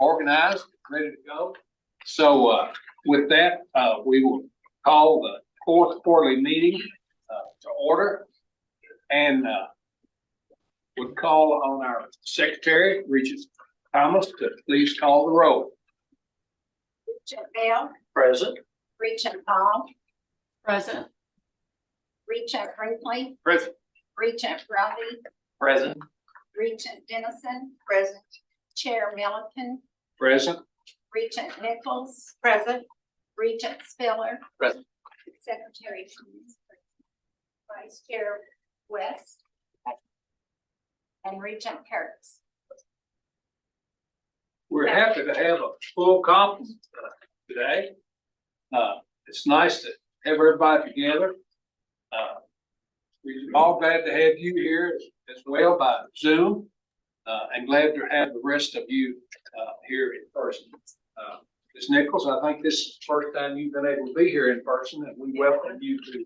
organized, ready to go. So with that, we will call the fourth quarterly meeting to order, and would call on our secretary, Regents Thomas, to please call the roll. Regent Bell. Present. Regent Paul. Present. Regent Brinkley. Present. Regent Grundy. Present. Regent Dennison. Present. Chair Milliken. Present. Regent Nichols. Present. Regent Spiller. Present. Secretary Thomas. Vice Chair West. And Regent Harris. We're happy to have a full complement today. It's nice to have everybody together. We're all glad to have you here as well by Zoom, and glad to have the rest of you here in person. Ms. Nichols, I think this is the first time you've been able to be here in person, and we welcome you to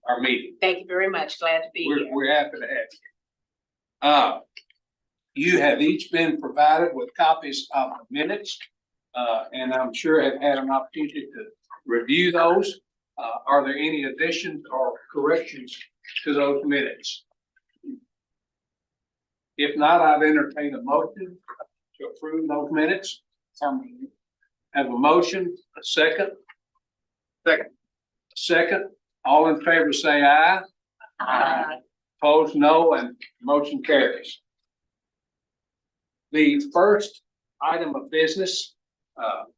our meeting. Thank you very much. Glad to be here. We're happy to have you. You have each been provided with copies of the minutes, and I'm sure have had an opportunity to review those. Are there any additions or corrections to those minutes? If not, I'd entertain a motion to approve those minutes. Have a motion, a second. Second. All in favor say aye. Aye. Opposed, no, and motion carries. The first item of business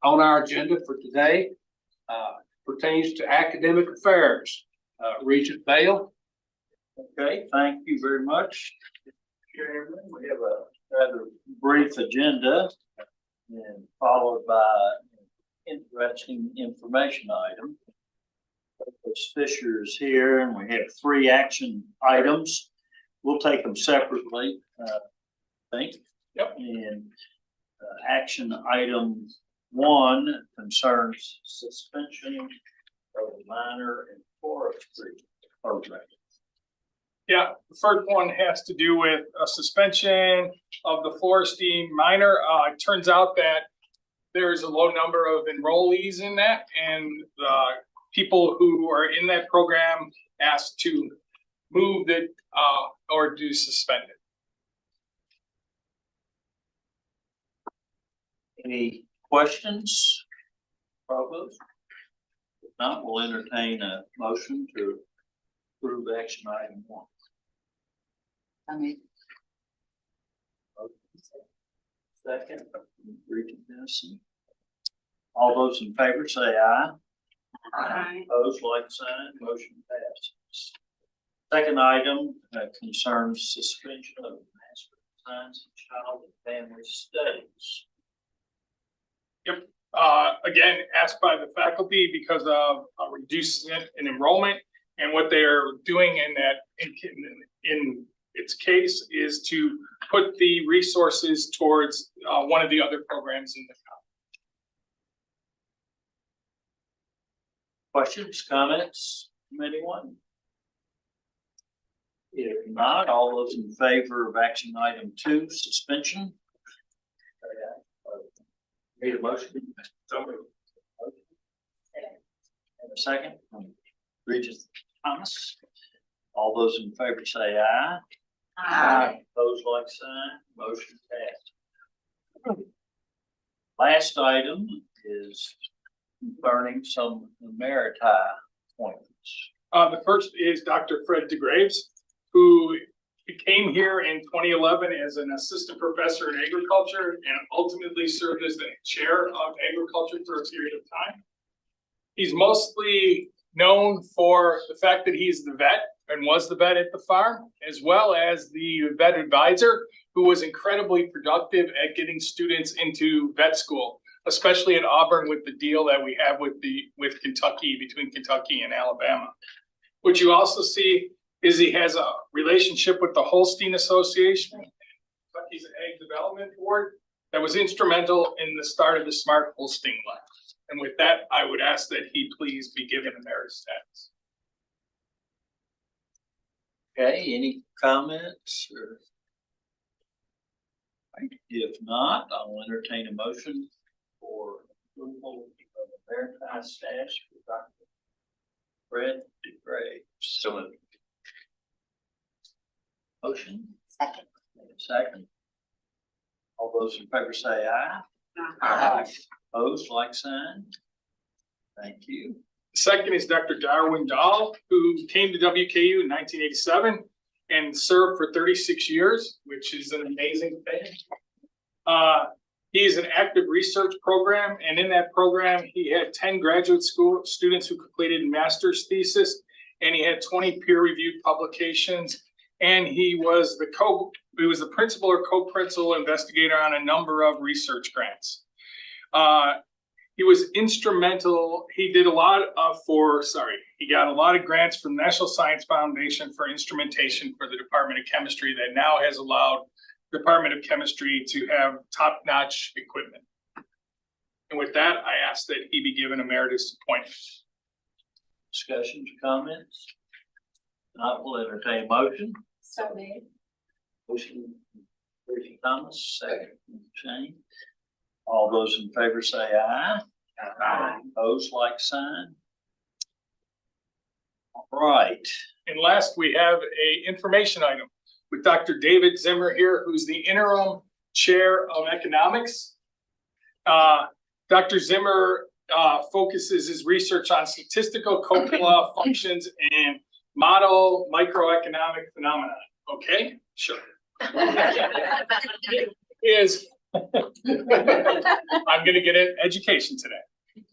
on our agenda for today pertains to academic affairs. Regent Bale. Okay, thank you very much, Chairman. We have a rather brief agenda and followed by an interesting information item. Ms. Fisher is here, and we have 3 action items. We'll take them separately, I think. Yep. And action item 1 concerns suspension of the minor and forestry program. Yeah, the first one has to do with a suspension of the forestry minor. It turns out that there's a low number of enrollees in that, and the people who are in that program asked to move it or do suspend it. Any questions? Provost? If not, we'll entertain a motion to approve action item 1. Second, Regent Dennison. All those in favor say aye. Aye. Opposed, like sign. Motion passes. Second item concerns suspension of Master of Science in Child and Family Studies. Yep. Again, asked by the faculty because of a reducement in enrollment, and what they are doing in that in its case is to put the resources towards one of the other programs in the college. Questions, comments from anyone? If not, all those in favor of action item 2, suspension. Need a motion? And a second from Regent Thomas. All those in favor say aye. Aye. Opposed, like sign. Motion passed. Last item is concerning some emeriti appointments. The first is Dr. Fred DeGraves, who came here in 2011 as an assistant professor in agriculture and ultimately served as the chair of agriculture for a period of time. He's mostly known for the fact that he's the vet and was the vet at the farm, as well as the vet advisor, who was incredibly productive at getting students into vet school, especially at Auburn with the deal that we have with Kentucky, between Kentucky and Alabama. What you also see is he has a relationship with the Holstein Association, Kentucky's Ag Development Board, that was instrumental in the start of the Smart Holstein Lab. And with that, I would ask that he please be given emeritus status. Okay, any comments? Or If not, I'll entertain a motion for approval of the Veritas stash for Dr. Fred DeGray. So moved. Motion, Second. second. All those in favor say aye. Aye. Opposed, like sign. Thank you. Second is Dr. Darwin Dahl, who came to WKU in 1987 and served for 36 years, which is an amazing thing. He is an active research program, and in that program, he had 10 graduate school students who completed a master's thesis, and he had 20 peer-reviewed publications, and he was the principal or co-principal investigator on a number of research grants. He was instrumental. He got a lot of grants from National Science Foundation for instrumentation for the Department of Chemistry that now has allowed Department of Chemistry to have top-notch equipment. And with that, I ask that he be given emeritus appointment. Discussions, comments? Not, will entertain a motion. So made. Motion, Tracy Thomas, second, Shane. All those in favor say aye. Aye. Opposed, like sign. All right. And last, we have a information item with Dr. David Zimmer here, who's the interim chair of economics. Dr. Zimmer focuses his research on statistical Coppola functions and model microeconomic phenomena. Okay, sure. Is I'm going to get an education today.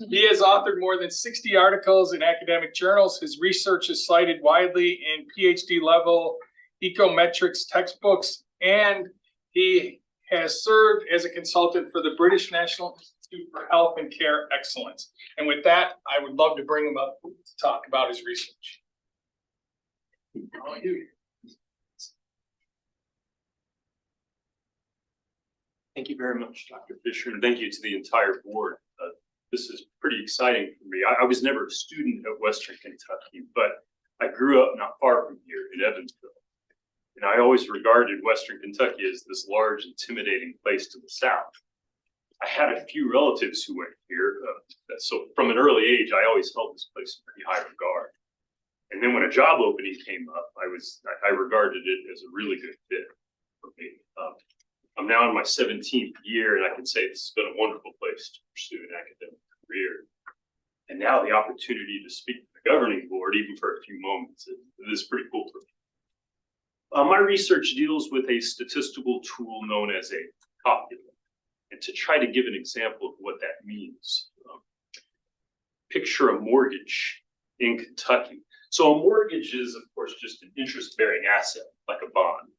He has authored more than 60 articles in academic journals. His research is cited widely in PhD level econometrics textbooks, and he has served as a consultant for the British National Institute for Health and Care Excellence. And with that, I would love to bring him up to talk about his research. Thank you very much, Dr. Fisher, and thank you to the entire board. This is pretty exciting for me. I was never a student at Western Kentucky, but I grew up not far from here in Evansville. And I always regarded Western Kentucky as this large, intimidating place to the south. I had a few relatives who went here, so from an early age, I always held this place in pretty high regard. And then when a job opening came up, I regarded it as a really good fit for me. I'm now in my 17th year, and I can say this has been a wonderful place to pursue an academic career. And now the opportunity to speak to the governing board, even for a few moments, it is pretty cool for me. My research deals with a statistical tool known as a copula. And to try to give an example of what that means, picture a mortgage in Kentucky. So a mortgage is, of course, just an interest-bearing asset, like a bond.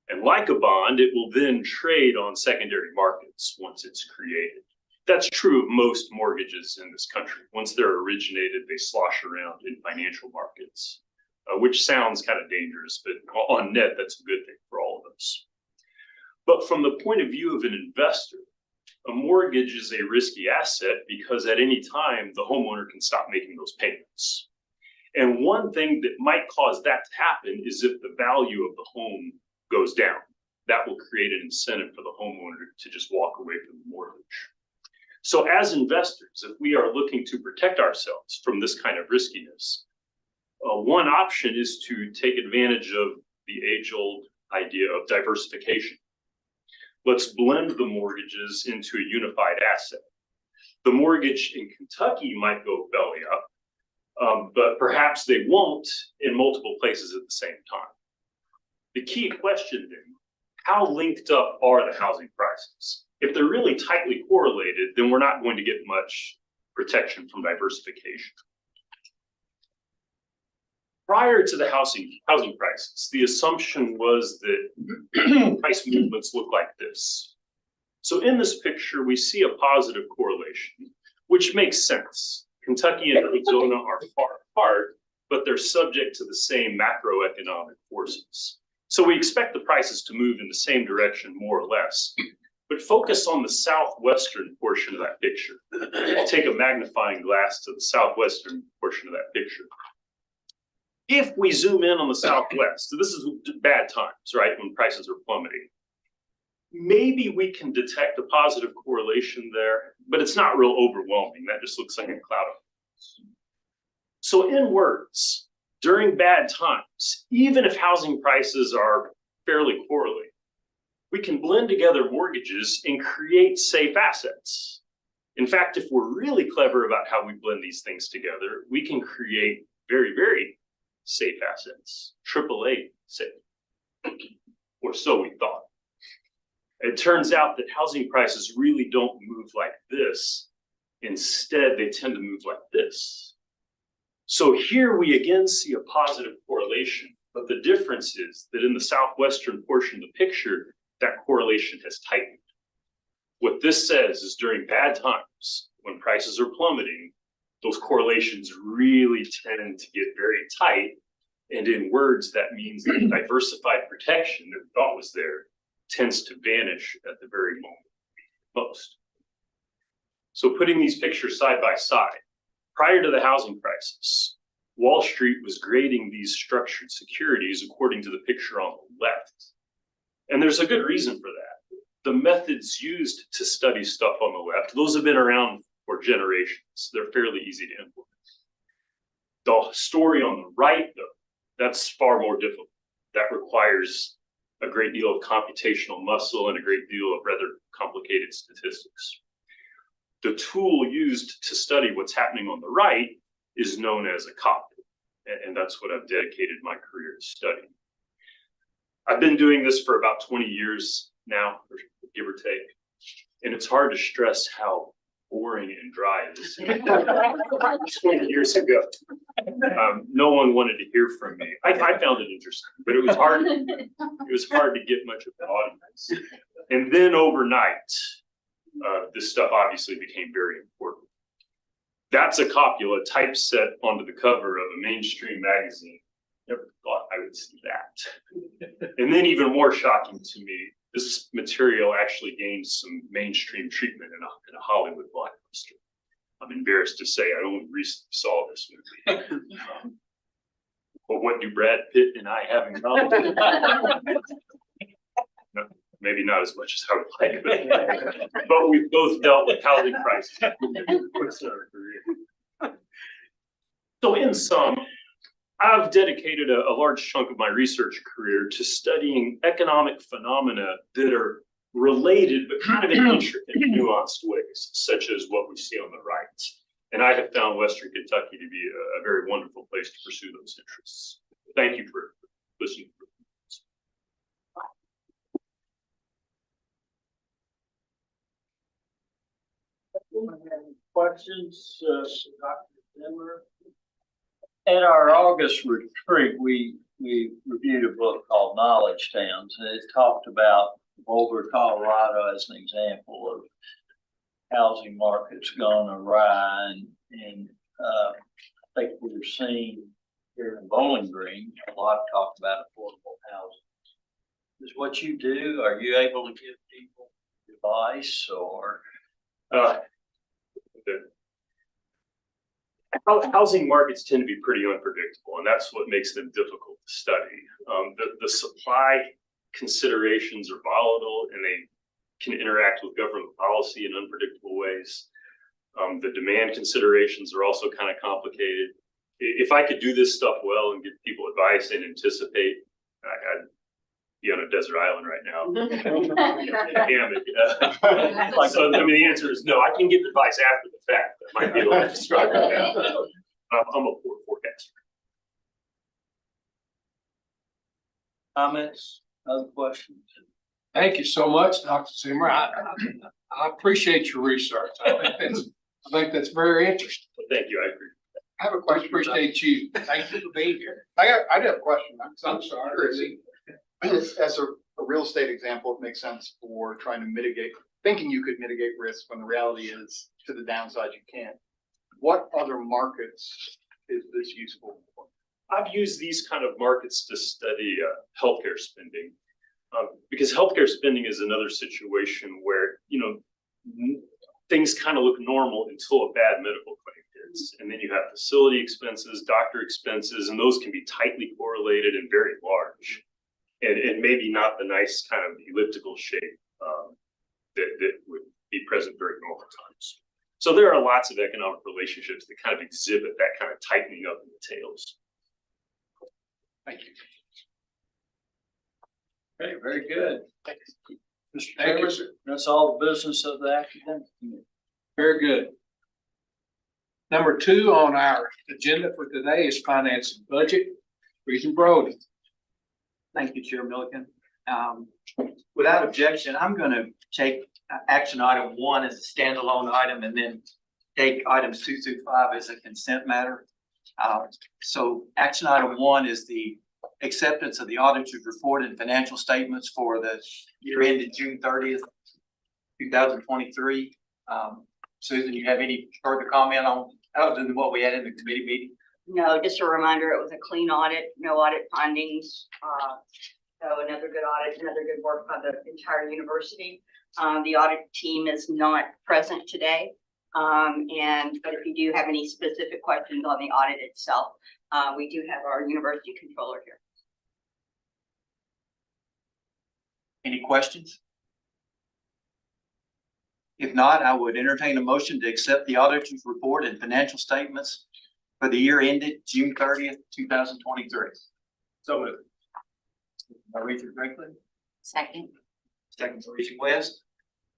And like a bond, it will then trade on secondary markets once it's created. That's true of most mortgages in this country. Once they're originated, they slosh around in financial markets, which sounds kind of dangerous, but on net, that's a good thing for all of us. But from the point of view of an investor, a mortgage is a risky asset because at any time, the homeowner can stop making those payments. And one thing that might cause that to happen is if the value of the home goes down. That will create an incentive for the homeowner to just walk away from the mortgage. So as investors, if we are looking to protect ourselves from this kind of riskiness, one option is to take advantage of the age-old idea of diversification. Let's blend the mortgages into a unified asset. The mortgage in Kentucky might go belly up, but perhaps they won't in multiple places at the same time. The key question then, how linked up are the housing prices? If they're really tightly correlated, then we're not going to get much protection from diversification. Prior to the housing prices, the assumption was that price movements look like this. So in this picture, we see a positive correlation, which makes sense. Kentucky and Arizona are far apart, but they're subject to the same macroeconomic forces. So we expect the prices to move in the same direction, more or less. But focus on the southwestern portion of that picture. I'll take a magnifying glass to the southwestern portion of that picture. If we zoom in on the southwest, so this is bad times, right, when prices are plummeting. maybe we can detect a positive correlation there, but it's not real overwhelming. That just looks like a cloud of. So in words, during bad times, even if housing prices are fairly correlated, we can blend together mortgages and create safe assets. In fact, if we're really clever about how we blend these things together, we can create very, very safe assets, AAA safe, or so we thought. It turns out that housing prices really don't move like this. Instead, they tend to move like this. So here we again see a positive correlation, but the difference is that in the southwestern portion of the picture, that correlation has tightened. What this says is during bad times, when prices are plummeting, those correlations really tend to get very tight. And in words, that means that diversified protection that we thought was there tends to vanish at the very moment most. So putting these pictures side by side, prior to the housing crisis, Wall Street was grading these structured securities according to the picture on the left. And there's a good reason for that. The methods used to study stuff on the left, those have been around for generations. They're fairly easy to implement. The story on the right, though, that's far more difficult. That requires a great deal of computational muscle and a great deal of rather complicated statistics. The tool used to study what's happening on the right is known as a copy, and that's what I've dedicated my career to studying. I've been doing this for about 20 years now, give or take, and it's hard to stress how boring and dry it is. 20 years ago, no one wanted to hear from me. I found it interesting, but it was hard. It was hard to get much of an audience. And then overnight, this stuff obviously became very important. That's a copula typeset onto the cover of a mainstream magazine. Never thought I would see that. And then even more shocking to me, this material actually gained some mainstream treatment in a Hollywood blockbuster. I'm embarrassed to say I only recently saw this movie. But what do Brad Pitt and I have in common? No, maybe not as much as I would like, but we've both dealt with housing crisis. So in sum, I've dedicated a large chunk of my research career to studying economic phenomena that are related, but kind of in intricate, nuanced ways, such as what we see on the right. And I have found Western Kentucky to be a very wonderful place to pursue those interests. Thank you for listening. Questions, Dr. Zimmer? At our August retreat, we reviewed a book called Knowledge Towns, and it talked about Boulder, Colorado as an example of housing markets gone awry, and I think we're seeing here in Bowling Green a lot of talk about affordable housing. Is what you do, are you able to give people advice or? Housing markets tend to be pretty unpredictable, and that's what makes them difficult to study. The supply considerations are volatile, and they can interact with government policy in unpredictable ways. The demand considerations are also kind of complicated. If I could do this stuff well and give people advice and anticipate, I'd be on a desert island right now. So, I mean, the answer is no. I can give advice after the fact. That might be able to describe it now. I'm a poor forecaster. Comments, other questions? Thank you so much, Dr. Zimmer. I appreciate your research. I think that's very interesting. Well, thank you. I agree. I have a question. Appreciate you. Thank you for being here. I did have a question. I'm sorry. As a real estate example, it makes sense for trying to mitigate, thinking you could mitigate risk when the reality is to the downside you can't. What other markets is this useful for? I've used these kind of markets to study healthcare spending, because healthcare spending is another situation where, things kind of look normal until a bad medical claim hits. And then you have facility expenses, doctor expenses, and those can be tightly correlated and very large. And maybe not the nice kind of elliptical shape that would be present during normal times. So there are lots of economic relationships that kind of exhibit that kind of tightening up in the tails. Thank you. Okay, very good. Thank you. Mr. Thank you, Taylor, sir. that's all the business of the academic committee. Very good. Number 2 on our agenda for today is finance and budget. Regent Brody. Thank you, Chair Milliken. Without objection, I'm going to take action item 1 as a standalone item and then take items 2 through 5 as a consent matter. So action item 1 is the acceptance of the auditor's report and financial statements for the year ended June 30th, 2023. Susan, you have any further comment on other than what we had in the committee meeting? No, just a reminder, it was a clean audit, no audit findings. So another good audit, another good work by the entire university. The audit team is not present today. But if you do have any specific questions on the audit itself, we do have our university controller here. Any questions? If not, I would entertain a motion to accept the auditor's report and financial statements for the year ended June 30th, 2023. So moved. By Regent Franklin, Second. second by Regent West.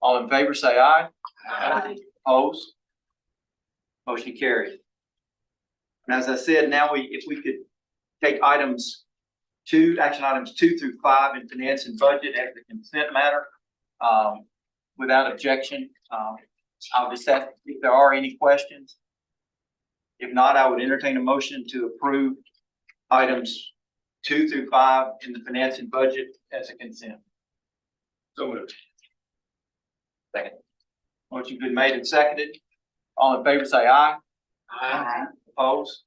All in favor, say aye. Aye. Opposed? Motion carried. And as I said, now if we could take action items 2 through 5 in finance and budget as the consent matter, without objection. I'll just ask if there are any questions. If not, I would entertain a motion to approve items 2 through 5 in the finance and budget as a consent. So moved. Second. Motion been made and seconded. All in favor, say aye. Aye. Opposed?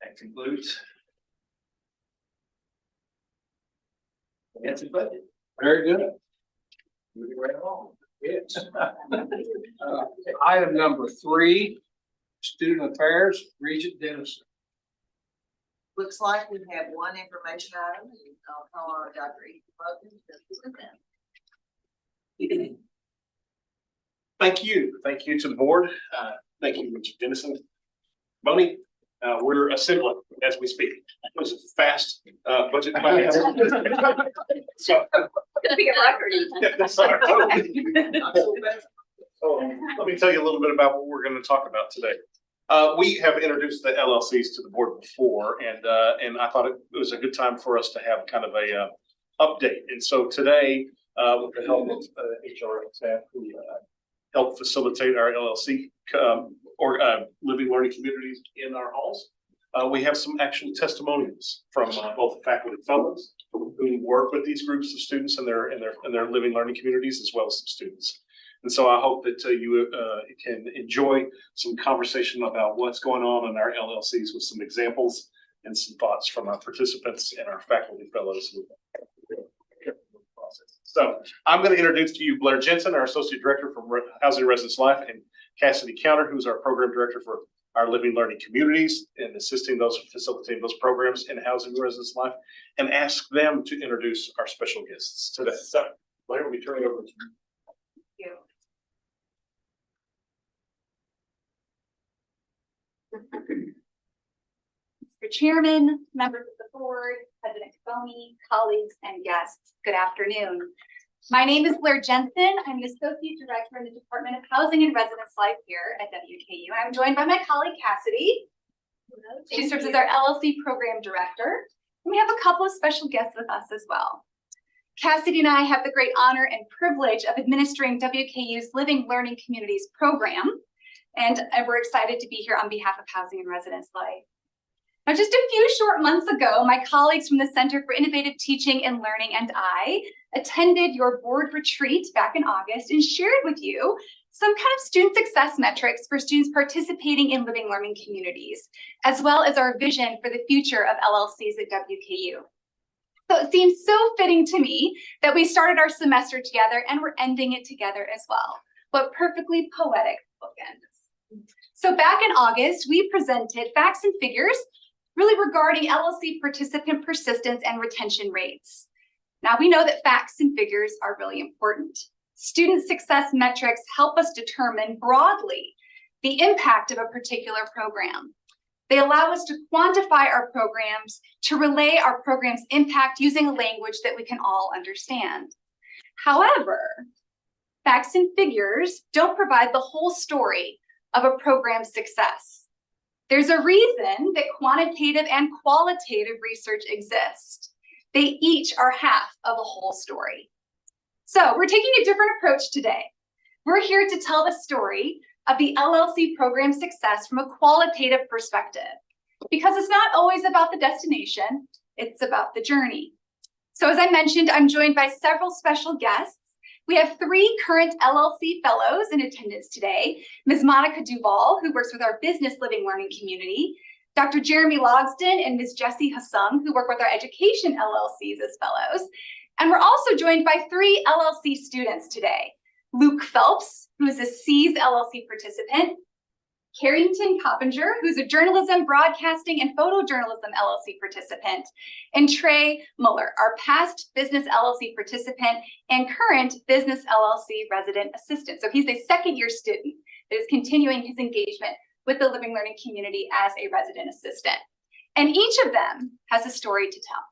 That concludes. Finance and budget. Very good. Moving right along. Yes. Item number 3, student affairs, Regent Dennison. Looks like we have one information item, and I'll call on Dr. Ethan Logan to present that. Thank you. Thank you to the board. Thank you, Mr. Dennison. Bonnie, we're assembling as we speak. It was a fast budget finance. So, Gonna be a record. yeah, that's all right. So, let me tell you a little bit about what we're going to talk about today. We have introduced the LLCs to the board before, and I thought it was a good time for us to have kind of a update. And so today, with the help of HR staff who help facilitate our LLC living learning communities in our halls, we have some actual testimonials from both faculty fellows who work with these groups of students in their living learning communities, as well as some students. And so I hope that you can enjoy some conversation about what's going on in our LLCs with some examples and some thoughts from our participants and our faculty fellows. So I'm going to introduce to you Blair Jensen, our Associate Director for Housing and Residence Life, and Cassidy Counter, who's our Program Director for our Living Learning Communities and facilitating those programs in Housing and Residence Life, and ask them to introduce our special guests today. So Blair, let me turn it over to you. Mr. Chairman, members of the board, President Boney, colleagues, and guests, good afternoon. My name is Blair Jensen. I'm the Associate Director in the Department of Housing and Residence Life here at WKU. I'm joined by my colleague, Cassidy. She serves as our LLC Program Director. And we have a couple of special guests with us as well. Cassidy and I have the great honor and privilege of administering WKU's Living Learning Communities program. And we're excited to be here on behalf of Housing and Residence Life. Now, just a few short months ago, my colleagues from the Center for Innovative Teaching and Learning and I attended your board retreat back in August and shared with you some kind of student success metrics for students participating in living learning communities, as well as our vision for the future of LLCs at WKU. So it seems so fitting to me that we started our semester together and we're ending it together as well. What perfectly poetic bookends. So back in August, we presented facts and figures really regarding LLC participant persistence and retention rates. Now we know that facts and figures are really important. Student success metrics help us determine broadly the impact of a particular program. They allow us to quantify our programs, to relay our program's impact using a language that we can all understand. However, facts and figures don't provide the whole story of a program's success. There's a reason that quantitative and qualitative research exist. They each are half of a whole story. So we're taking a different approach today. We're here to tell the story of the LLC program success from a qualitative perspective, because it's not always about the destination, it's about the journey. So as I mentioned, I'm joined by several special guests. We have 3 current LLC fellows in attendance today. Ms. Monica Duvall, who works with our Business Living Learning community, Dr. Jeremy Logsdon and Ms. Jessie Hassung, who work with our Education LLCs as fellows. And we're also joined by 3 LLC students today. Luke Phelps, who is a C's LLC participant, Carrington Coppinger, who's a Journalism, Broadcasting, and Photojournalism LLC participant, and Trey Muller, our past Business LLC participant and current Business LLC resident assistant. So he's a second-year student that is continuing his engagement with the Living Learning community as a resident assistant. And each of them has a story to tell.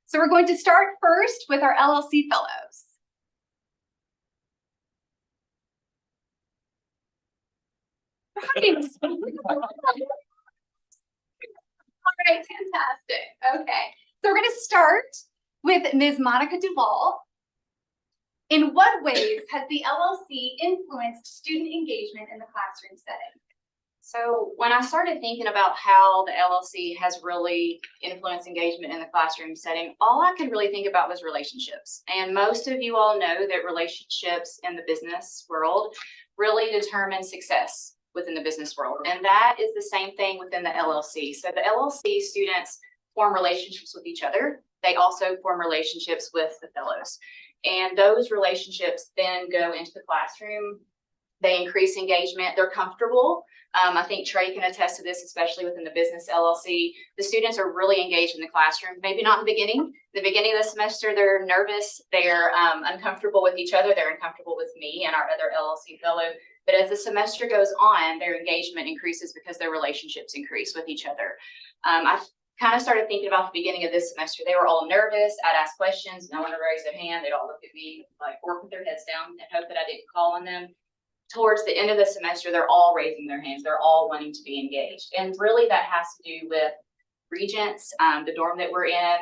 So we're going to start first with our LLC fellows. All right, fantastic. Okay, so we're going to start with Ms. Monica Duvall. In what ways has the LLC influenced student engagement in the classroom setting? So when I started thinking about how the LLC has really influenced engagement in the classroom setting, all I could really think about was relationships. And most of you all know that relationships in the business world really determine success within the business world. And that is the same thing within the LLC. So the LLC students form relationships with each other. They also form relationships with the fellows. And those relationships then go into the classroom. They increase engagement. They're comfortable. I think Trey can attest to this, especially within the business LLC. The students are really engaged in the classroom. Maybe not in the beginning. The beginning of the semester, they're nervous. They're uncomfortable with each other. They're uncomfortable with me and our other LLC fellow. But as the semester goes on, their engagement increases because their relationships increase with each other. I kind of started thinking about the beginning of this semester. They were all nervous. I'd ask questions. No one would raise their hand. They'd all look at me, like, or put their heads down and hope that I didn't call on them. Towards the end of the semester, they're all raising their hands. They're all wanting to be engaged. And really that has to do with Regents, the dorm that we're in,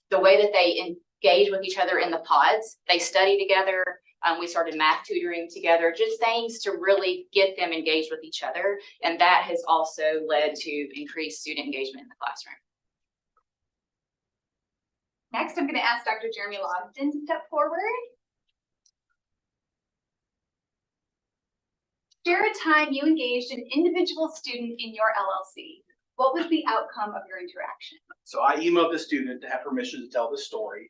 the way that they engage with each other in the pods. They study together. We started math tutoring together, just things to really get them engaged with each other. And that has also led to increased student engagement in the classroom. Next, I'm going to ask Dr. Jeremy Logsdon to step forward. Share a time you engaged an individual student in your LLC. What was the outcome of your interaction? So I emailed the student to have permission to tell the story.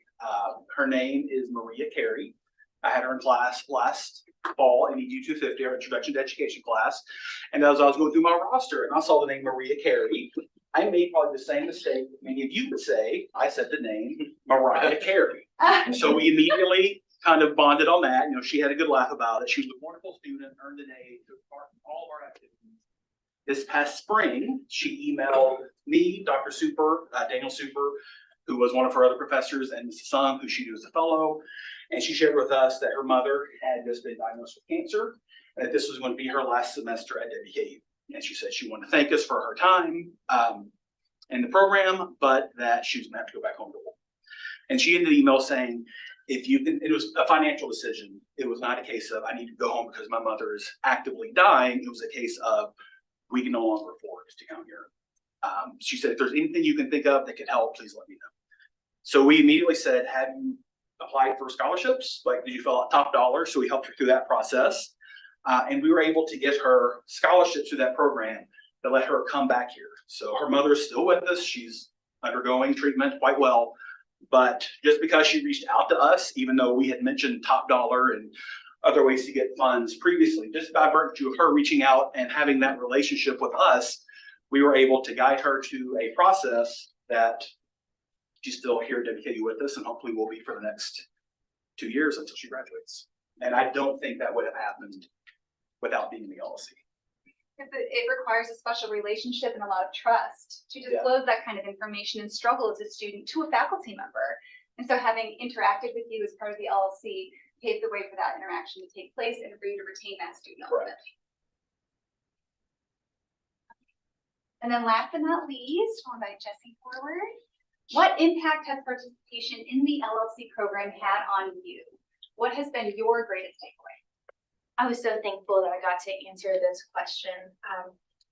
Her name is Maria Carey. I had her in class last fall in ED 250, our Introduction to Education class. And as I was going through my roster and I saw the name Maria Carey, I made probably the same mistake that many of you would say. I said the name Mariah Carey. And so we immediately kind of bonded on that. You know, she had a good laugh about it. She was a wonderful student, earned an A, took part in all of our activities. This past spring, she emailed me, Dr. Super, Daniel Super, who was one of her other professors, and Mrs. Sung, who she knew as a fellow. And she shared with us that her mother had just been diagnosed with cancer, and that this was going to be her last semester at WKU. And she said she wanted to thank us for her time in the program, but that she was going to have to go back home to work. And she ended the email saying, if you can, it was a financial decision. It was not a case of I need to go home because my mother is actively dying. It was a case of we can no longer afford to come here. She said, if there's anything you can think of that could help, please let me know. So we immediately said, have you applied for scholarships? Like, did you fill out top dollar? So we helped her through that process. And we were able to get her scholarships through that program that let her come back here. So her mother is still with us. She's undergoing treatment quite well. But just because she reached out to us, even though we had mentioned top dollar and other ways to get funds previously, just by virtue of her reaching out and having that relationship with us, we were able to guide her to a process that she's still here at WKU with us and hopefully will be for the next 2 years until she graduates. And I don't think that would have happened without being in the LLC. Because it requires a special relationship and a lot of trust to disclose that kind of information and struggle as a student to a faculty member. And so having interacted with you as part of the LLC paved the way for that interaction to take place and for you to retain that student element. And then last but not least, I'll invite Jessie forward. What impact has participation in the LLC program had on you? What has been your greatest takeaway? I was so thankful that I got to answer this question.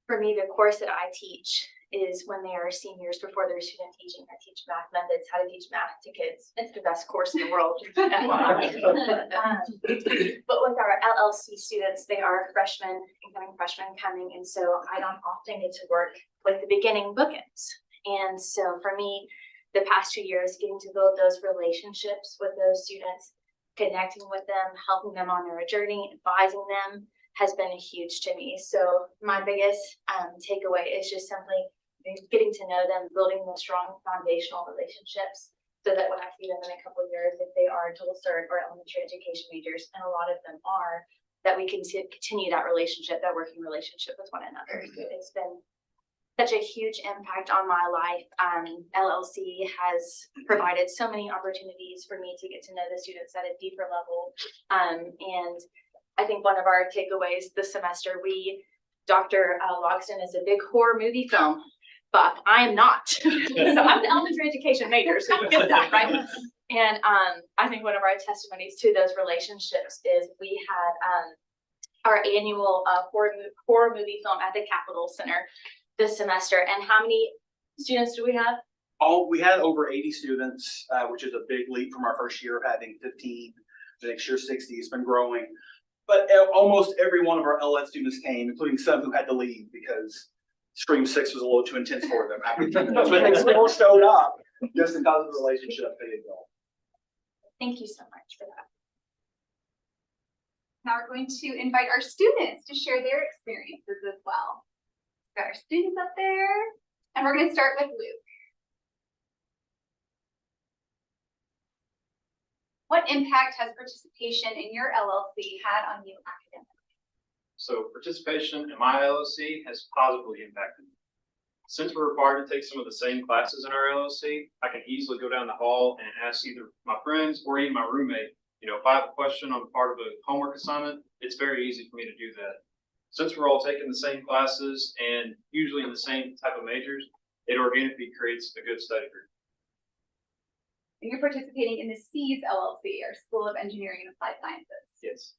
For me, the course that I teach is when they are seniors before they're student teaching. I teach math methods, how to teach math to kids. It's the best course in the world. But with our LLC students, they are freshmen, incoming freshmen coming, and so I don't often get to work with the beginning bookends. And so for me, the past 2 years, getting to build those relationships with those students, connecting with them, helping them on their journey, advising them has been huge to me. So my biggest takeaway is just simply getting to know them, building those strong foundational relationships so that when I see them in a couple of years, if they are dual cert or elementary education majors, and a lot of them are, that we can continue that relationship, that working relationship with one another. So it's been such a huge impact on my life. LLC has provided so many opportunities for me to get to know the students at a deeper level. And I think one of our takeaways this semester, Dr. Logston is a big horror movie film buff. I am not. So I'm an elementary education major, so you get that, right? And I think one of our testimonies to those relationships is we had our annual horror movie film at the Capitol Center this semester. And how many students do we have? We had over 80 students, which is a big leap from our first year of having 15. The next year 60. It's been growing. But almost every one of our LS students came, including some who had to leave because Scream 6 was a little too intense for them. But they still showed up just because of the relationship they had built. Thank you so much for that. Now we're going to invite our students to share their experiences as well. We've got our students up there, and we're going to start with Luke. What impact has participation in your LLC had on you academically? So participation in my LLC has positively impacted me. Since we're required to take some of the same classes in our LLC, I can easily go down the hall and ask either my friends or even my roommate, if I have a question on part of a homework assignment, it's very easy for me to do that. Since we're all taking the same classes and usually in the same type of majors, it organically creates a good study group. And you're participating in the SEAS LLC, or School of Engineering and Applied Sciences. Yes.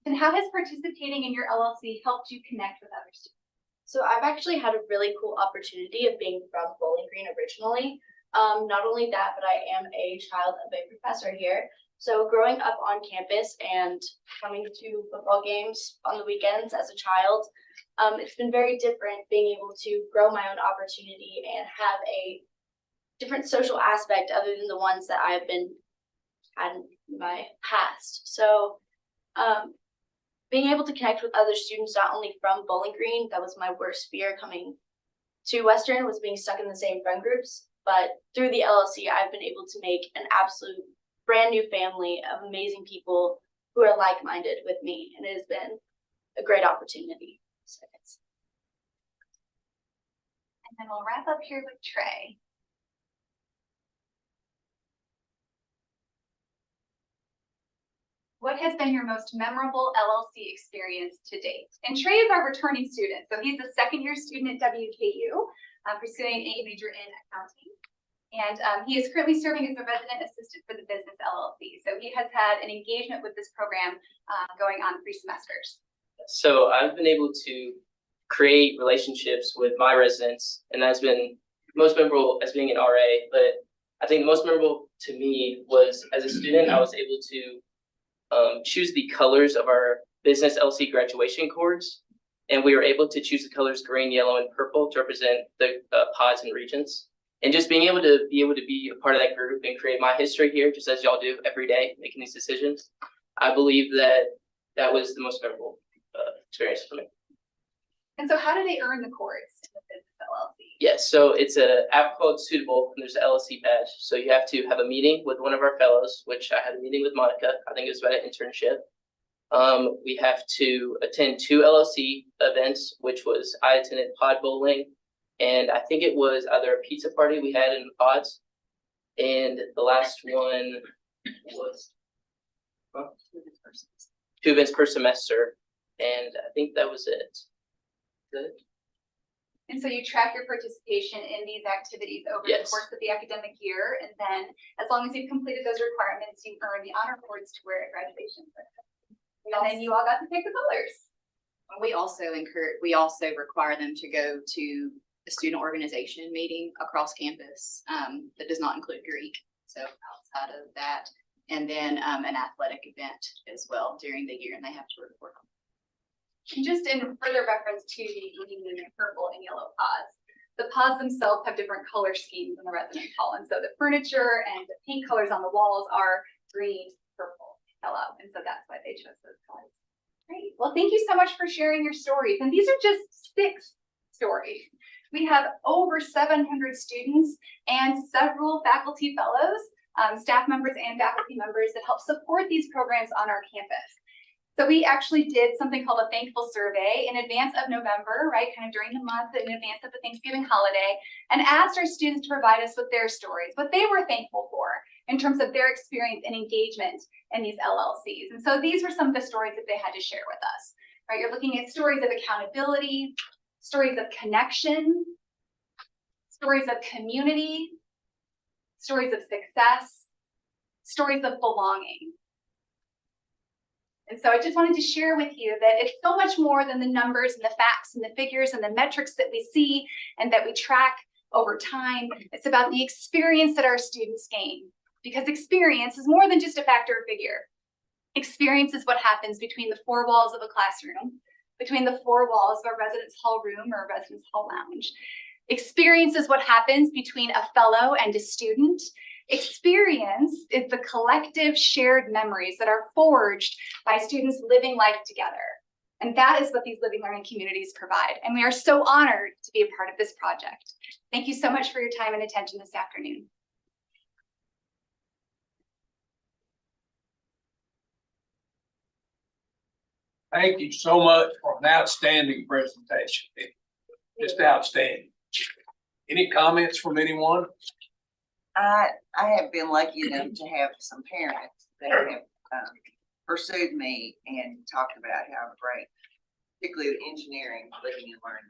And how has participating in your LLC helped you connect with other students? So I've actually had a really cool opportunity of being from Bowling Green originally. Not only that, but I am a child of a professor here. So growing up on campus and coming to football games on the weekends as a child, it's been very different being able to grow my own opportunity and have a different social aspect other than the ones that I've been had in my past. So being able to connect with other students, not only from Bowling Green, that was my worst fear coming to Western, was being stuck in the same friend groups. But through the LLC, I've been able to make an absolute brand new family of amazing people who are like-minded with me, and it has been a great opportunity. So and then we'll wrap up here with Trey. What has been your most memorable LLC experience to date? And Trey is our returning student, so he's a second-year student at WKU, pursuing a major in accounting. And he is currently serving as a resident assistant for the Business LLC. So he has had an engagement with this program going on 3 semesters. So I've been able to create relationships with my residents, and that's been most memorable as being an RA. But I think the most memorable to me was as a student, I was able to choose the colors of our Business LC graduation cords. And we were able to choose the colors green, yellow, and purple to represent the pods and Regents. And just being able to be a part of that group and create my history here, just as y'all do every day, making these decisions, I believe that was the most memorable experience for me. And so how do they earn the cords in the Business Yes, so it's a app called Suitable, and there's an LLC badge. So you have to have a meeting with one of our fellows, which I had a meeting with Monica. I think it was about an internship. We have to attend 2 LLC events, which was I attended pod bowling, and I think it was either a pizza party we had in the pods. And the last one was 2 events per semester, and I think that was it. Good. And so you track your participation in these activities over the Yes. course of the academic year, and then as long as you've completed those requirements, you earn the honor awards to wear at graduation. And then you all got to pick the colors. We also require them to go to a student organization meeting across campus, that does not include Greek. So outside of that, and then, an athletic event as well during the year, and they have to report on. And just in further reference to the green and purple and yellow pods, the pods themselves have different color schemes in the residence hall. And so the furniture and the paint colors on the walls are green, purple, yellow. And so that's why they chose those colors. Great. Well, thank you so much for sharing your stories. And these are just 6 stories. We have over 700 students and several faculty fellows, staff members and faculty members that help support these programs on our campus. So we actually did something called a thankful survey in advance of November, right, kind of during the month in advance of the Thanksgiving holiday, and asked our students to provide us with their stories, what they were thankful for in terms of their experience and engagement in these LLCs. And so these were some of the stories that they had to share with us, right? You're looking at stories of accountability, stories of connection, stories of community, stories of success, stories of belonging. And so I just wanted to share with you that it's so much more than the numbers and the facts and the figures and the metrics that we see and that we track over time. It's about the experience that our students gain, because experience is more than just a factor or figure. Experience is what happens between the 4 walls of a classroom, between the 4 walls of a residence hall room or a residence hall lounge. Experience is what happens between a fellow and a student. Experience is the collective shared memories that are forged by students living life together. And that is what these living learning communities provide. And we are so honored to be a part of this project. Thank you so much for your time and attention this afternoon. Thank you so much for an outstanding presentation. Just outstanding. Any comments from anyone? I have been lucky enough to have some parents that have pursued me and talked about how great, particularly the engineering, living and learning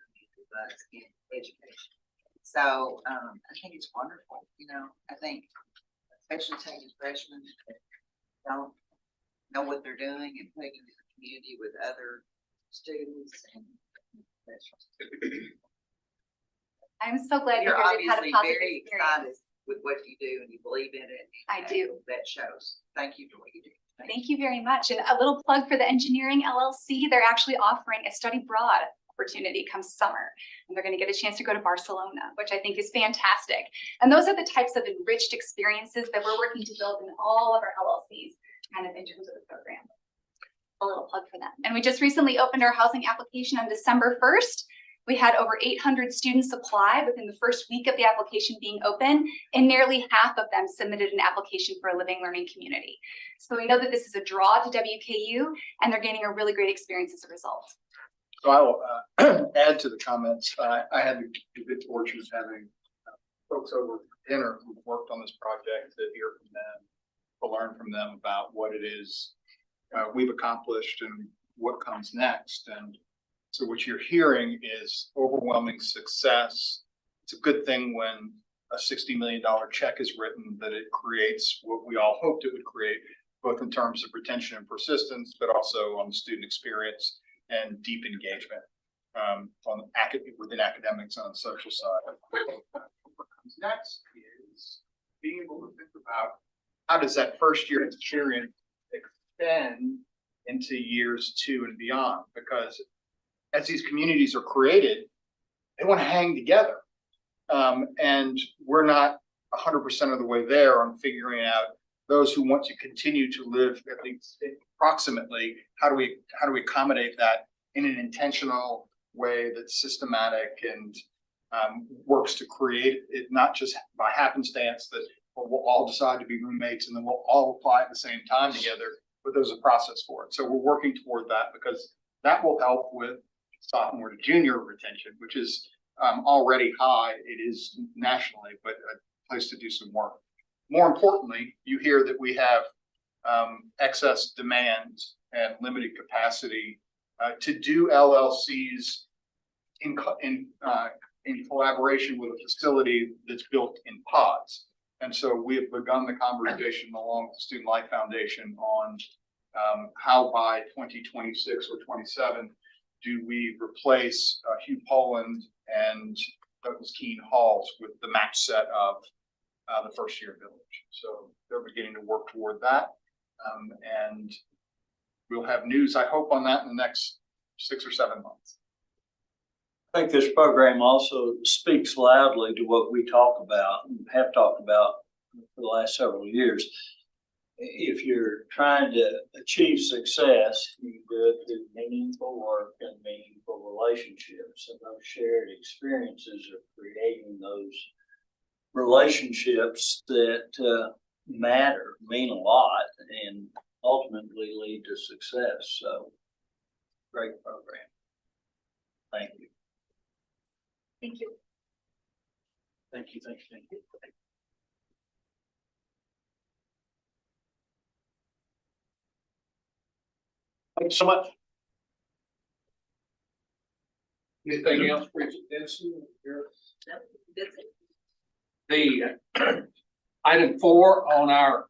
was in education. So I think it's wonderful. You know, I think especially taking freshmen that don't know what they're doing and putting them in the community with other students. And I'm so glad you're to hear you've had a obviously positive very experience. excited with what you do and you believe in it. I do. That shows. Thank you for what you do. Thank you very much. And a little plug for the Engineering LLC. They're actually offering a study abroad opportunity come summer. And they're going to get a chance to go to Barcelona, which I think is fantastic. And those are the types of enriched experiences that we're working to build in all of our LLCs, kind of in terms of the program. A little plug for them. And we just recently opened our housing application on December 1st. We had over 800 students apply within the first week of the application being open, and nearly half of them submitted an application for a living learning community. So we know that this is a draw to WKU, and they're gaining a really great experience as a result. So I will add to the comments. I had the good fortune of having folks over for dinner who worked on this project to hear from them, to learn from them about what it is we've accomplished and what comes next. And so what you're hearing is overwhelming success. It's a good thing when a $60 million check is written that it creates what we all hoped it would create, both in terms of retention and persistence, but also on the student experience and deep engagement within academics on the social side. What comes next is being able to think about how does that first year experience extend into years 2 and beyond, because as these communities are created, they want to hang together. And we're not 100% of the way there on figuring out those who want to continue to live at least approximately, how do we accommodate that in an intentional way that's systematic and works to create it, not just by happenstance that we'll all decide to be roommates and then we'll all apply at the same time together, but there's a process for it. So we're working toward that because that will help with sophomore to junior retention, which is already high. It is nationally, but a place to do some work. More importantly, you hear that we have excess demand and limited capacity to do LLCs in collaboration with a facility that's built in pods. And so we have begun the conversation along with the Student Life Foundation on how by 2026 or 27 do we replace Hugh Poland and Douglas Keene halls with the match set of the first year village. So they're beginning to work toward that. And we'll have news, I hope, on that in the next 6 or 7 months. I think this program also speaks loudly to what we talk about and have talked about for the last several years. If you're trying to achieve success, you do it through meaningful work and meaningful relationships, and those shared experiences are creating those relationships that matter, mean a lot, and ultimately lead to success. So, great program. Thank you. Thank you. Thank you, thank you, thank you. Thank you so much. Anything else, Regent Denson? The item 4 on our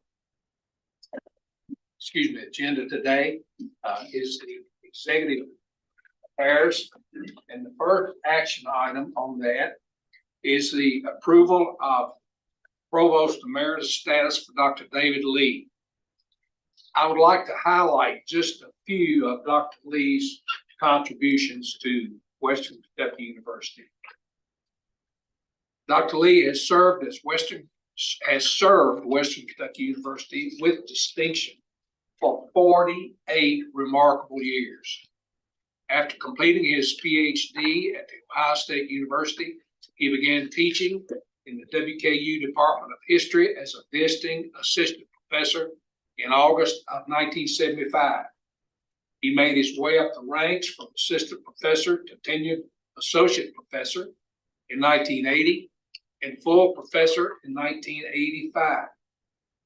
agenda today is the executive affairs. And the first action item on that is the approval of Provost Emeritus status for Dr. David Lee. I would like to highlight just a few of Dr. Lee's contributions to Western Kentucky University. Dr. Lee has served Western Kentucky University with distinction for 48 remarkable years. After completing his PhD at the Ohio State University, he began teaching in the WKU Department of History as a visiting assistant professor in August of 1975. He made his way up the ranks from assistant professor to tenured associate professor in 1980 and full professor in 1985.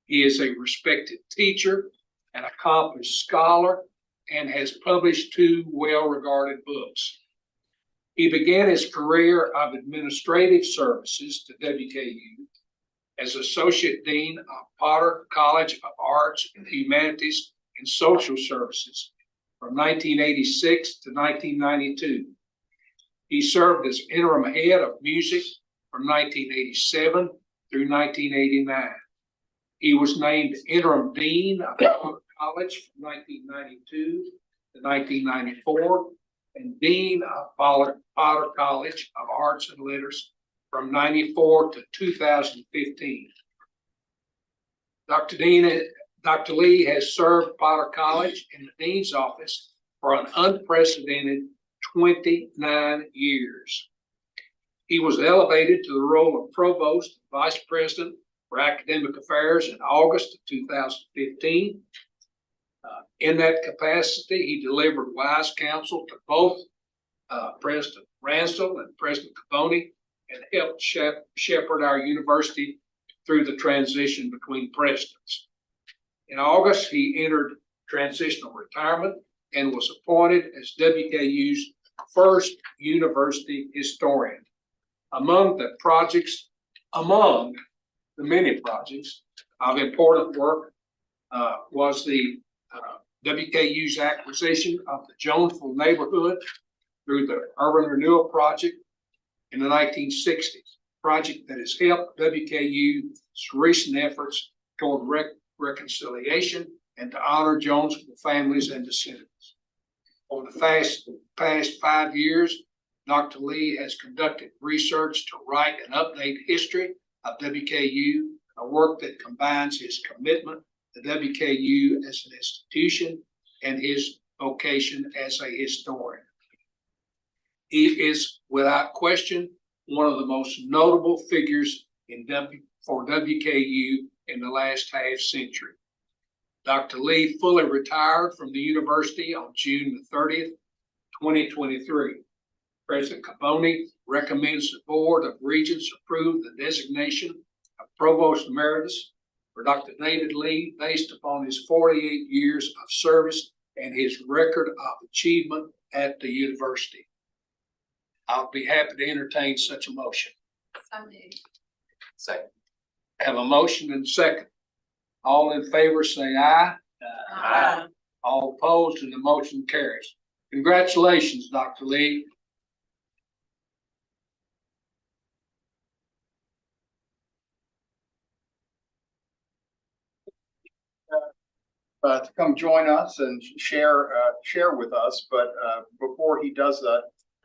He is a respected teacher, an accomplished scholar, and has published 2 well-regarded books. He began his career of administrative services to WKU as Associate Dean of Potter College of Arts and Humanities and Social Services from 1986 to 1992. He served as interim head of music from 1987 through 1989. He was named interim dean of Potter College from 1992 to 1994 and dean of Potter College of Arts and Letters from 94 to 2015. Dr. Lee has served Potter College in the dean's office for an unprecedented 29 years. He was elevated to the role of provost and vice president for academic affairs in August of 2015. In that capacity, he delivered wise counsel to both President Ransdell and President Cavoni and helped shepherd our university through the transition between presidents. In August, he entered transitional retirement and was appointed as WKU's first university historian. Among the many projects of important work was the WKU's acquisition of the Jonesville neighborhood through the Urban Renewal Project in the 1960s, project that has helped WKU's recent efforts toward reconciliation and to honor Jonesville families and descendants. Over the past 5 years, Dr. Lee has conducted research to write and update history of WKU, a work that combines his commitment to WKU as an institution and his vocation as a historian. He is, without question, one of the most notable figures for WKU in the last half century. Dr. Lee fully retired from the university on June the 30th, 2023. President Cavoni recommends the Board of Regents approve the designation of Provost Emeritus for Dr. David Lee based upon his 48 years of service and his record of achievement at the university. I'll be happy to entertain such a motion. Second. Have a motion and second. All in favor say aye. Aye. All opposed, and the motion carries. Congratulations, Dr. Lee. To come join us and share with us. But before he does that,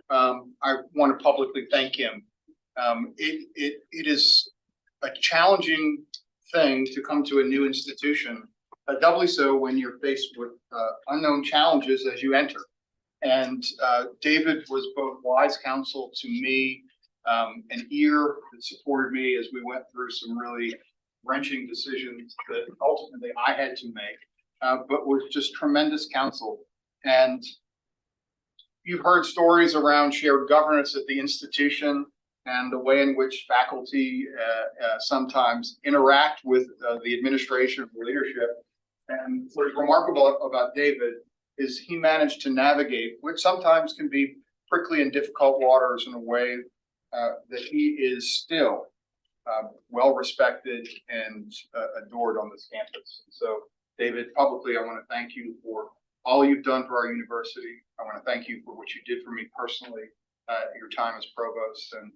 I want to publicly thank him. It is a challenging thing to come to a new institution, doubly so when you're faced with unknown challenges as you enter. And David was both wise counsel to me, an ear that supported me as we went through some really wrenching decisions that ultimately I had to make. But was just tremendous counsel. And you've heard stories around shared governance at the institution and the way in which faculty sometimes interact with the administration or leadership. And what is remarkable about David is he managed to navigate, which sometimes can be prickly and difficult waters, in a way that he is still well respected and adored on this campus. So David, publicly, I want to thank you for all you've done for our university. I want to thank you for what you did for me personally, your time as provost. And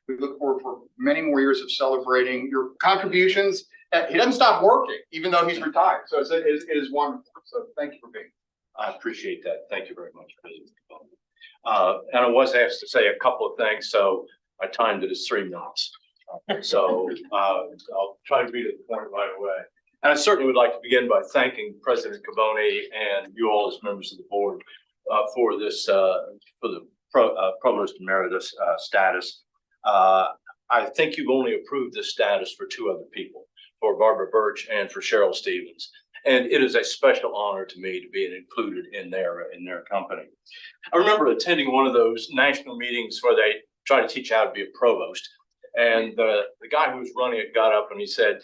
we look forward for many more years of celebrating your contributions. He doesn't stop working, even though he's retired. So it is wonderful. So thank you for being here. I appreciate that. Thank you very much, President. And I was asked to say a couple of things, so I timed it as 3 minutes. So I'll try to be to the point right away. And I certainly would like to begin by thanking President Cavoni and you all as members of the board for this, for the Provost Emeritus status. I think you've only approved this status for 2 other people, for Barbara Birch and for Cheryl Stevens. And it is a special honor to me to be included in their company. I remember attending one of those national meetings where they try to teach how to be a provost. And the guy who was running it got up and he said,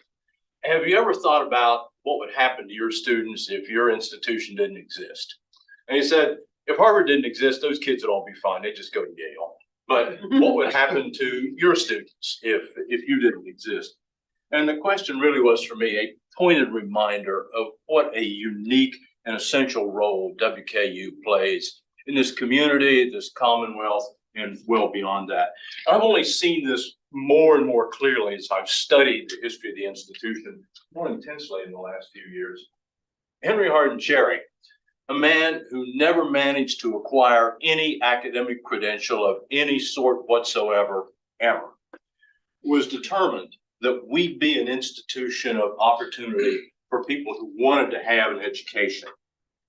"Have you ever thought about what would happen to your students if your institution didn't exist?" And he said, "If Harvard didn't exist, those kids would all be fine. They'd just go to Yale. But what would happen to your students if you didn't exist?" And the question really was, for me, a pointed reminder of what a unique and essential role WKU plays in this community, this Commonwealth, and well beyond that. I've only seen this more and more clearly as I've studied the history of the institution more intensely in the last few years. Henry Hardin Cherry, a man who never managed to acquire any academic credential of any sort whatsoever, ever, was determined that we be an institution of opportunity for people who wanted to have an education.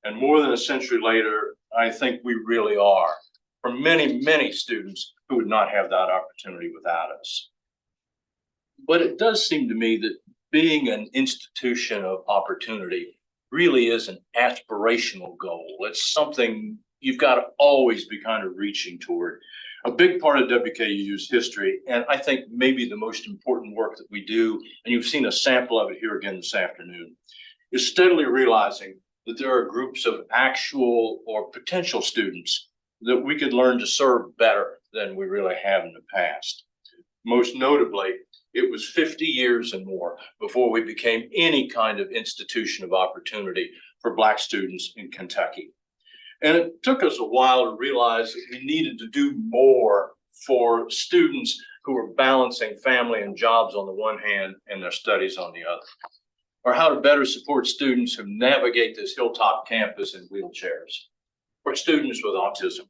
And more than a century later, I think we really are, for many, many students who would not have that opportunity without us. But it does seem to me that being an institution of opportunity really is an aspirational goal. It's something you've got to always be kind of reaching toward. A big part of WKU's history, and I think maybe the most important work that we do, and you've seen a sample of it here again this afternoon, is steadily realizing that there are groups of actual or potential students that we could learn to serve better than we really have in the past. Most notably, it was 50 years and more before we became any kind of institution of opportunity for Black students in Kentucky. And it took us a while to realize that we needed to do more for students who were balancing family and jobs on the one hand and their studies on the other, or how to better support students who navigate this hilltop campus in wheelchairs, or students with autism.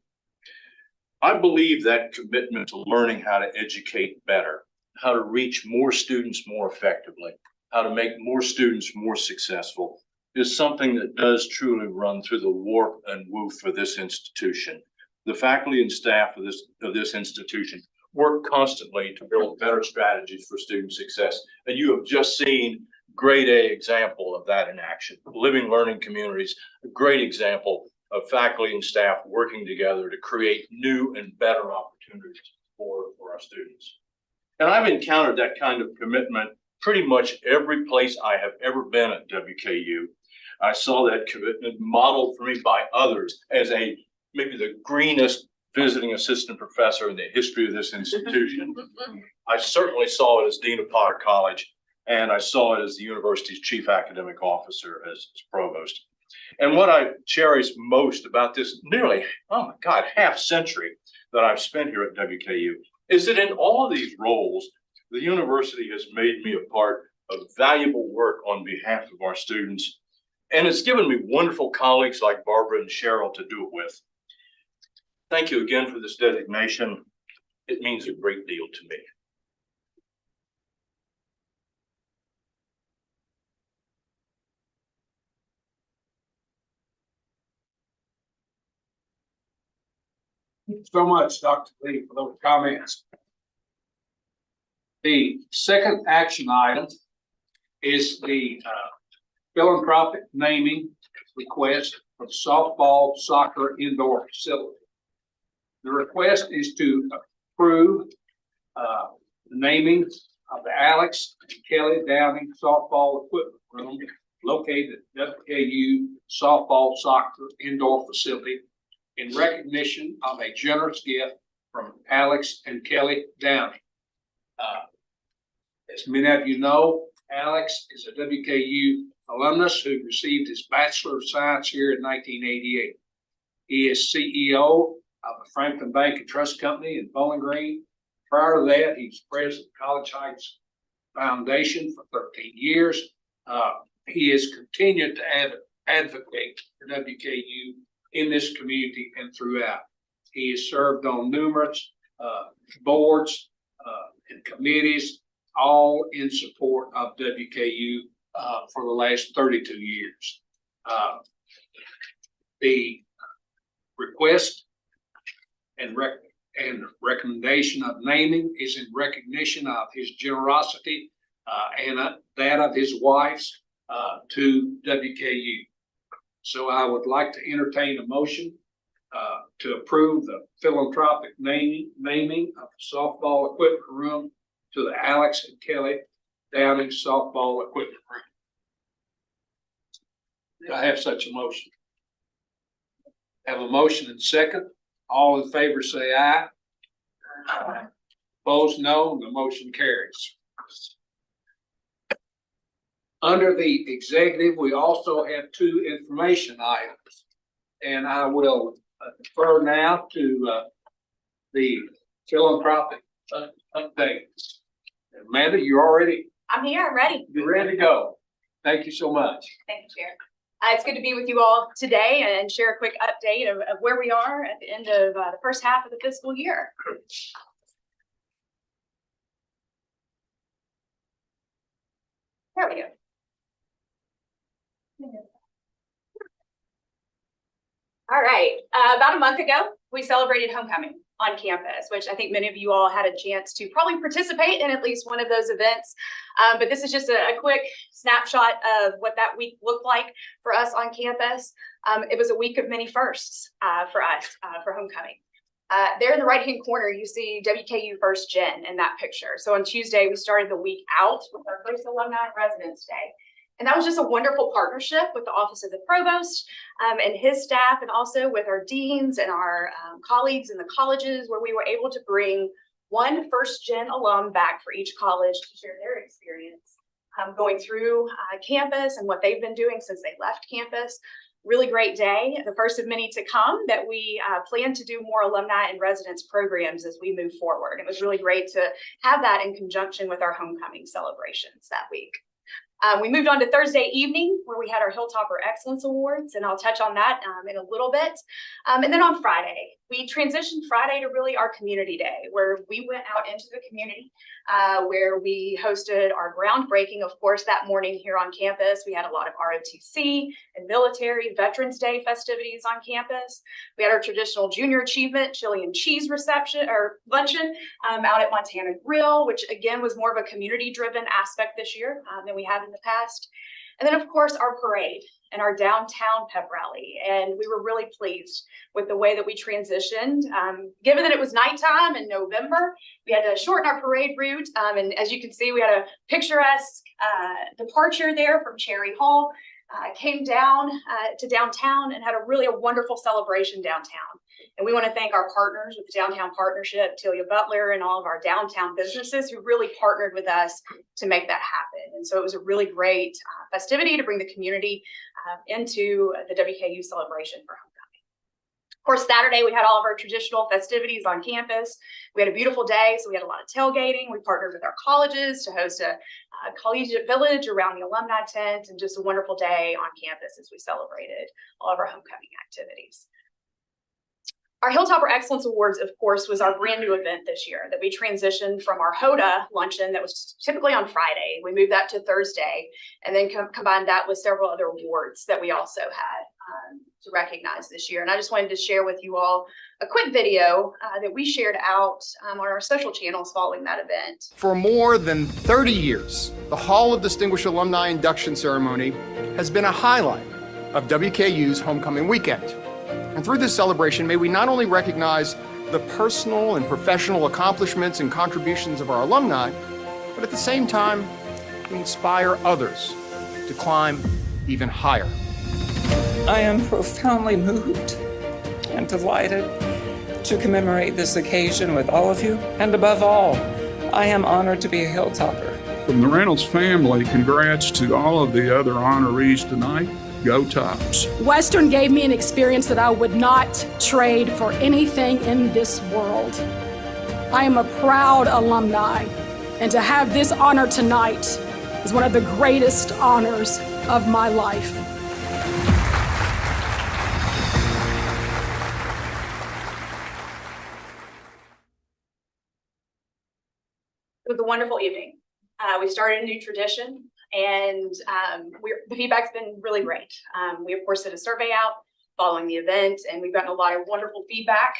I believe that commitment to learning how to educate better, how to reach more students more effectively, how to make more students more successful, is something that does truly run through the warp and woof for this institution. The faculty and staff of this institution work constantly to build better strategies for student success. And you have just seen grade A example of that in action. Living learning communities, a great example of faculty and staff working together to create new and better opportunities for our students. And I've encountered that kind of commitment pretty much every place I have ever been at WKU. I saw that commitment modeled for me by others as maybe the greenest visiting assistant professor in the history of this institution. I certainly saw it as Dean of Potter College, and I saw it as the university's chief academic officer as provost. And what I cherish most about this nearly, oh my God, half century that I've spent here at WKU is that in all of these roles, the university has made me a part of valuable work on behalf of our students. And it's given me wonderful colleagues like Barbara and Cheryl to do it with. Thank you again for this designation. It means a great deal to me. Thank you so much, Dr. Lee, for those comments. The second action item is the philanthropic naming request for the softball soccer indoor facility. The request is to approve the naming of the Alex and Kelly Downing softball equipment room located at WKU softball soccer indoor facility in recognition of a generous gift from Alex and Kelly Downing. As many of you know, Alex is a WKU alumnus who received his Bachelor of Science here in 1988. He is CEO of the Franklin Bank and Trust Company in Bowling Green. Prior to that, he was president of College Heights Foundation for 13 years. He has continued to advocate for WKU in this community and throughout. He has served on numerous boards and committees, all in support of WKU for the last 32 years. The request and recommendation of naming is in recognition of his generosity and that of his wife's to WKU. So I would like to entertain a motion to approve the philanthropic naming of the softball equipment room to the Alex and Kelly Downing softball equipment room. Do I have such a motion? Have a motion and second. All in favor say aye. Aye. Opposed, no. The motion carries. Under the executive, we also have two information items, and I will defer now to the philanthropic updates. Amanda, you already? I'm here, I'm ready. You're ready to go. Thank you so much. Thank you, Chair. It's good to be with you all today and share a quick update of where we are at the end of the first half of the fiscal year. There we go. All right, about a month ago, we celebrated homecoming on campus, which I think many of you all had a chance to probably participate in at least one of those events. But this is just a quick snapshot of what that week looked like for us on campus. It was a week of many firsts for us for homecoming. There in the right-hand corner, you see WKU First Gen in that picture. So on Tuesday, we started the week out with our first Alumni Residence Day. And that was just a wonderful partnership with the Office of the Provost and his staff, and also with our deans and our colleagues in the colleges, where we were able to bring one First Gen alum back for each college to share their experience going through campus and what they've been doing since they left campus. Really great day, the first of many to come, that we plan to do more alumni and residence programs as we move forward. It was really great to have that in conjunction with our homecoming celebrations that week. We moved on to Thursday evening, where we had our Hilltopper Excellence Awards, and I'll touch on that in a little bit. And then on Friday, we transitioned Friday to really our community day, where we went out into the community, where we hosted our groundbreaking, of course, that morning here on campus. We had a lot of ROTC and military Veterans Day festivities on campus. We had our traditional junior achievement chili and cheese reception or luncheon out at Montana Grill, which again was more of a community-driven aspect this year than we had in the past. And then, of course, our parade and our downtown pep rally. And we were really pleased with the way that we transitioned. Given that it was nighttime in November, we had to shorten our parade route. And as you can see, we had a picturesque departure there from Cherry Hall, came down to downtown and had a wonderful celebration downtown. And we want to thank our partners with the Downtown Partnership, Telia Butler, and all of our downtown businesses who really partnered with us to make that happen. And so it was a really great festivity to bring the community into the WKU celebration for homecoming. Of course, Saturday, we had all of our traditional festivities on campus. We had a beautiful day, so we had a lot of tailgating. We partnered with our colleges to host a collegiate village around the alumni tent, and just a wonderful day on campus as we celebrated all of our homecoming activities. Our Hilltopper Excellence Awards, of course, was our brand new event this year that we transitioned from our HODA luncheon that was typically on Friday. We moved that to Thursday, and then combined that with several other awards that we also had to recognize this year. And I just wanted to share with you all a quick video that we shared out on our social channels following that event. For more than 30 years, the Hall of Distinguished Alumni induction ceremony has been a highlight of WKU's homecoming weekend. And through this celebration, may we not only recognize the personal and professional accomplishments and contributions of our alumni, but at the same time, inspire others to climb even higher. I am profoundly moved and delighted to commemorate this occasion with all of you. And above all, I am honored to be a Hilltopper. From the Reynolds family, congrats to all of the other honorees tonight. Go Tops. Western gave me an experience that I would not trade for anything in this world. I am a proud alumni, and to have this honor tonight is one of the greatest honors of my life. It was a wonderful evening. We started a new tradition, and the feedback's been really great. We, of course, did a survey out following the event, and we've gotten a lot of wonderful feedback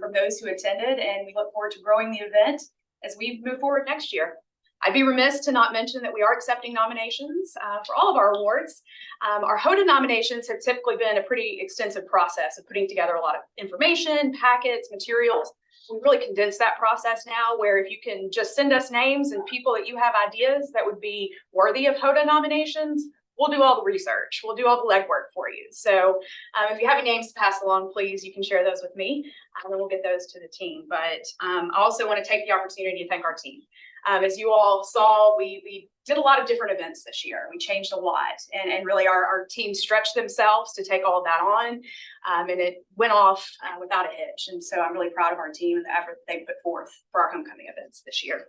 from those who attended, and we look forward to growing the event as we move forward next year. I'd be remiss to not mention that we are accepting nominations for all of our awards. Our HODA nominations have typically been a pretty extensive process of putting together a lot of information, packets, materials. We really condensed that process now, where if you can just send us names and people that you have ideas that would be worthy of HODA nominations, we'll do all the research. We'll do all the legwork for you. So if you have any names to pass along, please, you can share those with me, and then we'll get those to the team. But I also want to take the opportunity to thank our team. As you all saw, we did a lot of different events this year. We changed a lot, and really our team stretched themselves to take all of that on, and it went off without a hitch. And so I'm really proud of our team and the effort that they put forth for our homecoming events this year.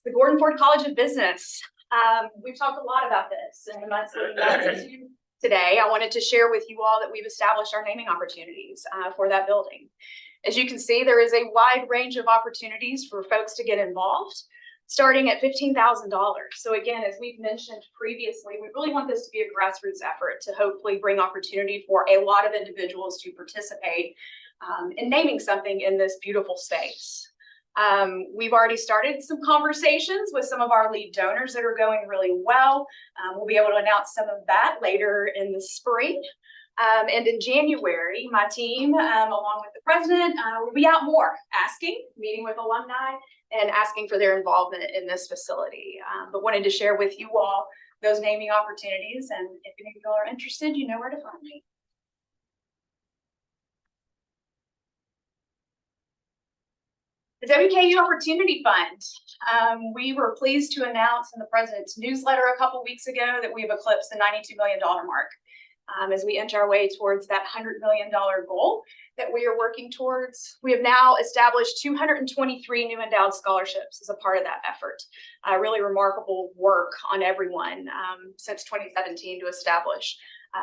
The Gordon Ford College of Business. We've talked a lot about this in the months leading up to today. I wanted to share with you all that we've established our naming opportunities for that building. As you can see, there is a wide range of opportunities for folks to get involved, starting at $15,000. So again, as we've mentioned previously, we really want this to be a grassroots effort to hopefully bring opportunity for a lot of individuals to participate in naming something in this beautiful space. We've already started some conversations with some of our lead donors that are going really well. We'll be able to announce some of that later in the spring. And in January, my team, along with the president, will be out more meeting with alumni and asking for their involvement in this facility. But wanted to share with you all those naming opportunities. And if any of you are interested, you know where to find me. The WKU Opportunity Fund. We were pleased to announce in the president's newsletter a couple weeks ago that we've eclipsed the $92 million mark as we inch our way towards that $100 million goal that we are working towards. We have now established 223 new endowed scholarships as a part of that effort. Really remarkable work on everyone since 2017 to establish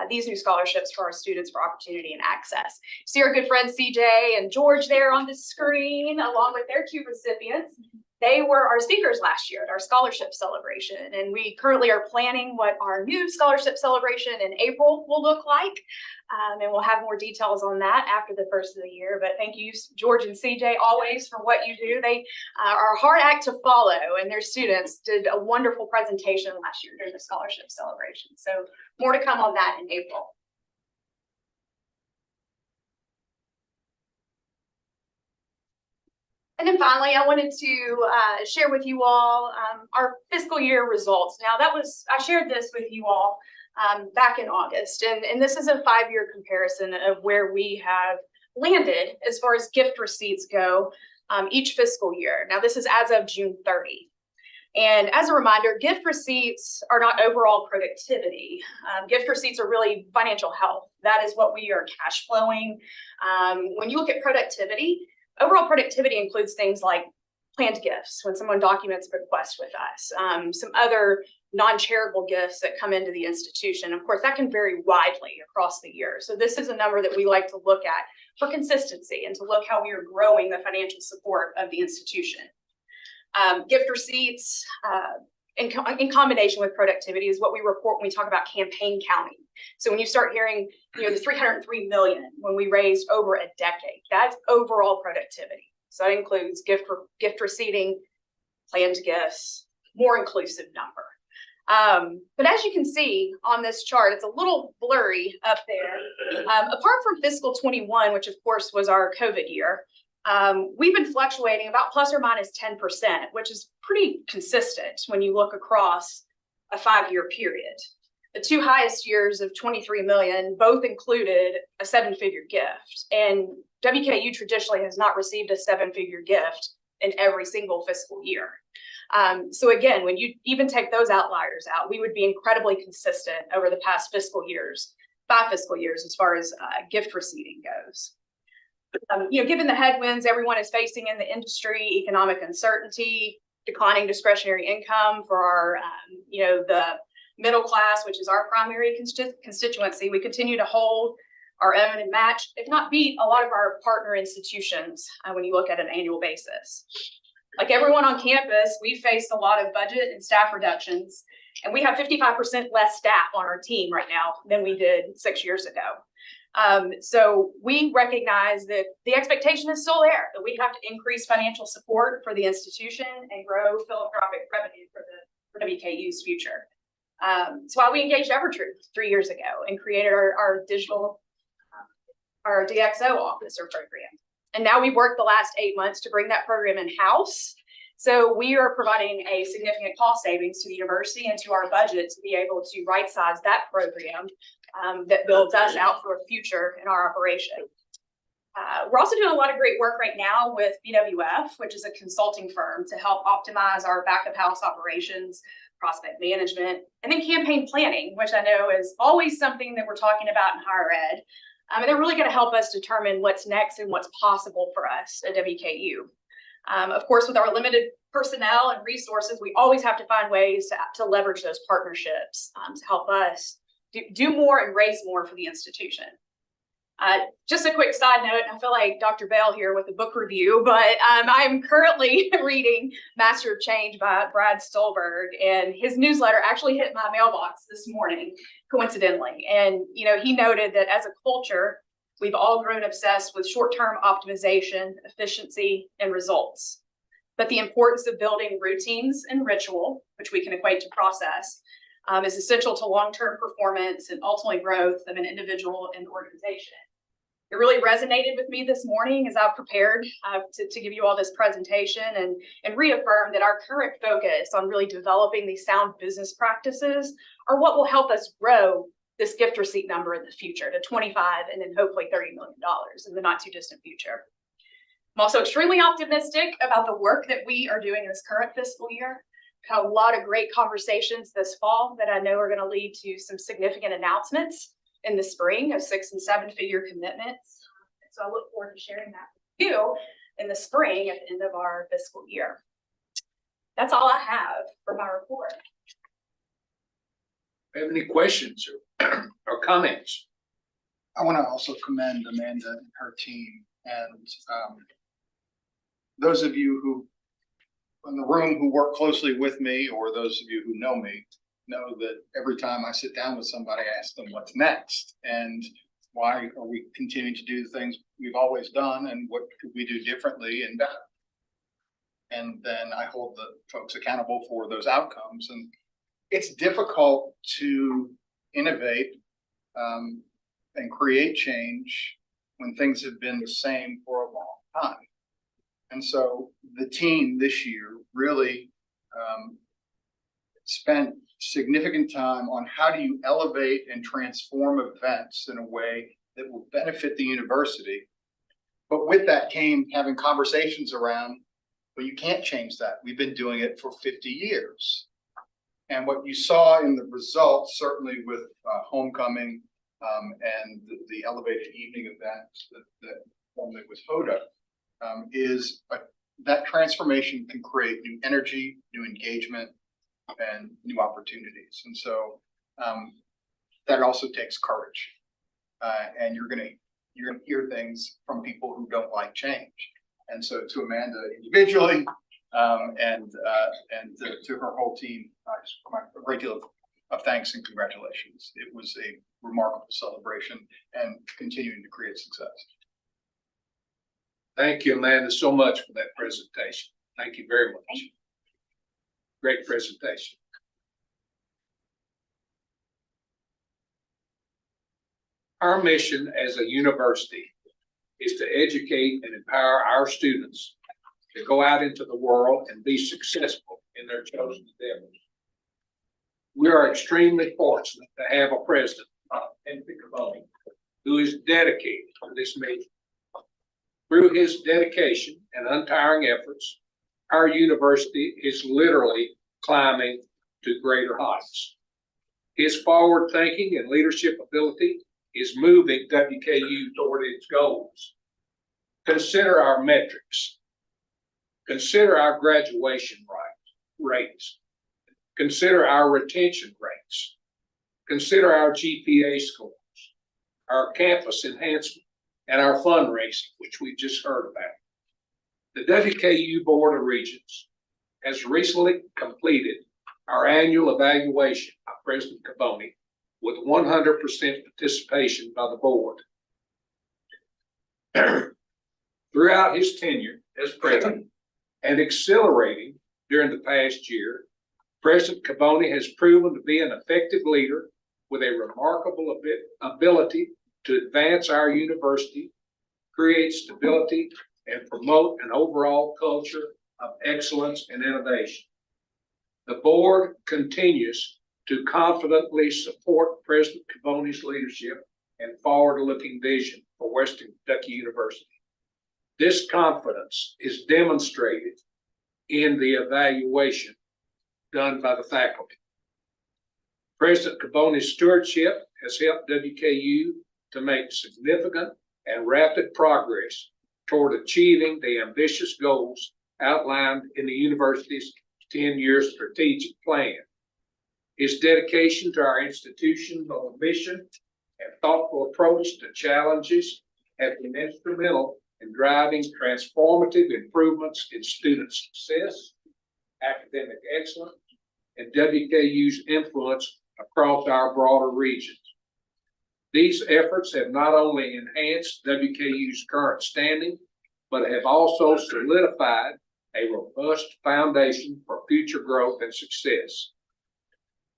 these new scholarships for our students for opportunity and access. See our good friends CJ and George there on the screen, along with their 2 recipients. They were our speakers last year at our scholarship celebration, and we currently are planning what our new scholarship celebration in April will look like. And we'll have more details on that after the first of the year. But thank you, George and CJ, always for what you do. They are a hard act to follow, and their students did a wonderful presentation last year during the scholarship celebration. So more to come on that in April. And then finally, I wanted to share with you all our fiscal year results. Now I shared this with you all back in August, and this is a 5-year comparison of where we have landed as far as gift receipts go each fiscal year. Now this is as of June 30. And as a reminder, gift receipts are not overall productivity. Gift receipts are really financial health. That is what we are cash flowing. When you look at productivity, overall productivity includes things like planned gifts, when someone documents a request with us, some other non-charitable gifts that come into the institution. Of course, that can vary widely across the year. So this is a number that we like to look at for consistency and to look how we are growing the financial support of the institution. Gift receipts in combination with productivity is what we report when we talk about campaign counting. So when you start hearing, the 303 million when we raised over a decade, that's overall productivity. So that includes gift receipting, planned gifts, more inclusive number. But as you can see on this chart, it's a little blurry up there. Apart from fiscal 21, which of course was our COVID year, we've been fluctuating about plus or minus 10%, which is pretty consistent when you look across a 5-year period. The 2 highest years of 23 million both included a 7-figure gift, and WKU traditionally has not received a 7-figure gift in every single fiscal year. So again, when you even take those outliers out, we would be incredibly consistent over the past fiscal years, 5 fiscal years, as far as gift receiving goes. Given the headwinds everyone is facing in the industry, economic uncertainty, declining discretionary income for our, the middle class, which is our primary constituency, we continue to hold our own and match, if not beat, a lot of our partner institutions when you look at an annual basis. Like everyone on campus, we faced a lot of budget and staff reductions, and we have 55% less staff on our team right now than we did 6 years ago. So we recognize that the expectation is still there, that we have to increase financial support for the institution and grow philanthropic revenue for WKU's future. That's why we engaged Evertruth 3 years ago and created our digital, our DXO officer program. And now we've worked the last 8 months to bring that program in-house. So we are providing a significant cost savings to the university and to our budget to be able to right-size that program that builds us out for a future in our operation. We're also doing a lot of great work right now with BWF, which is a consulting firm to help optimize our back-of-house operations, prospect management, and then campaign planning, which I know is always something that we're talking about in higher ed. And they're really going to help us determine what's next and what's possible for us at WKU. Of course, with our limited personnel and resources, we always have to find ways to leverage those partnerships to help us do more and raise more for the institution. Just a quick side note, I feel like Dr. Bell here with a book review, but I'm currently reading Master of Change by Brad Stolberg, and his newsletter actually hit my mailbox this morning, coincidentally. And, he noted that as a culture, we've all grown obsessed with short-term optimization, efficiency, and results. But the importance of building routines and ritual, which we can equate to process, is essential to long-term performance and ultimately growth of an individual and organization. It really resonated with me this morning as I prepared to give you all this presentation and reaffirm that our current focus on really developing these sound business practices are what will help us grow this gift receipt number in the future to 25 and then hopefully $30 million in the not too distant future. I'm also extremely optimistic about the work that we are doing this current fiscal year. We've had a lot of great conversations this fall that I know are going to lead to some significant announcements in the spring of 6- and 7-figure commitments. So I look forward to sharing that with you in the spring at the end of our fiscal year. That's all I have for my report. Have any questions or or comments? I want to also commend Amanda and her team and those of you who in the room who work closely with me, or those of you who know me, know that every time I sit down with somebody, I ask them what's next and why are we continuing to do the things we've always done and what could we do differently and better. And then I hold the folks accountable for those outcomes. And it's difficult to innovate and create change when things have been the same for a long time. And so the team this year really spent significant time on how do you elevate and transform events in a way that will benefit the university. But with that came having conversations around, well, you can't change that. We've been doing it for 50 years. And what you saw in the results, certainly with homecoming and the elevated evening events that formerly was HODA, is that transformation can create new energy, new engagement, and new opportunities. And so that also takes courage. And you're gonna hear things from people who don't like change. And so to Amanda individually and to her whole team, just a great deal of thanks and congratulations. It was a remarkable celebration and continuing to create success. Thank you, Amanda, so much for that presentation. Thank you very much. Great presentation. Our mission as a university is to educate and empower our students to go out into the world and be successful in their chosen endeavors. We are extremely fortunate to have a president, Henry Cavoni, who is dedicated to this mission. Through his dedication and untiring efforts, our university is literally climbing to greater heights. His forward thinking and leadership ability is moving WKU toward its goals. Consider our metrics. Consider our graduation rates. Consider our retention rates. Consider our GPA scores, our campus enhancement, and our fundraising, which we just heard about. The WKU Board of Regents has recently completed our annual evaluation of President Cavoni with 100% participation by the board. Throughout his tenure as president and accelerating during the past year, President Cavoni has proven to be an effective leader with a remarkable ability to advance our university, create stability, and promote an overall culture of excellence and innovation. The board continues to confidently support President Cavoni's leadership and forward-looking vision for Western Kentucky University. This confidence is demonstrated in the evaluation done by the faculty. President Cavoni's stewardship has helped WKU to make significant and rapid progress toward achieving the ambitious goals outlined in the university's 10-year strategic plan. His dedication to our institution's mission and thoughtful approach to challenges have been instrumental in driving transformative improvements in student success, academic excellence, and WKU's influence across our broader regions. These efforts have not only enhanced WKU's current standing, but have also solidified a robust foundation for future growth and success.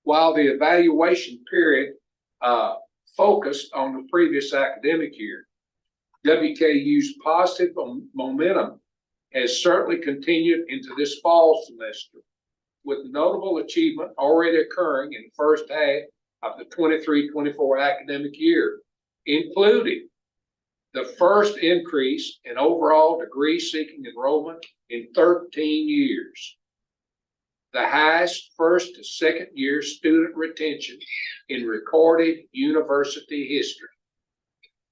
While the evaluation period focused on the previous academic year, WKU's positive momentum has certainly continued into this fall semester, with notable achievement already occurring in the first half of the 23-24 academic year, including the first increase in overall degree-seeking enrollment in 13 years, the highest first to second year student retention in recorded university history,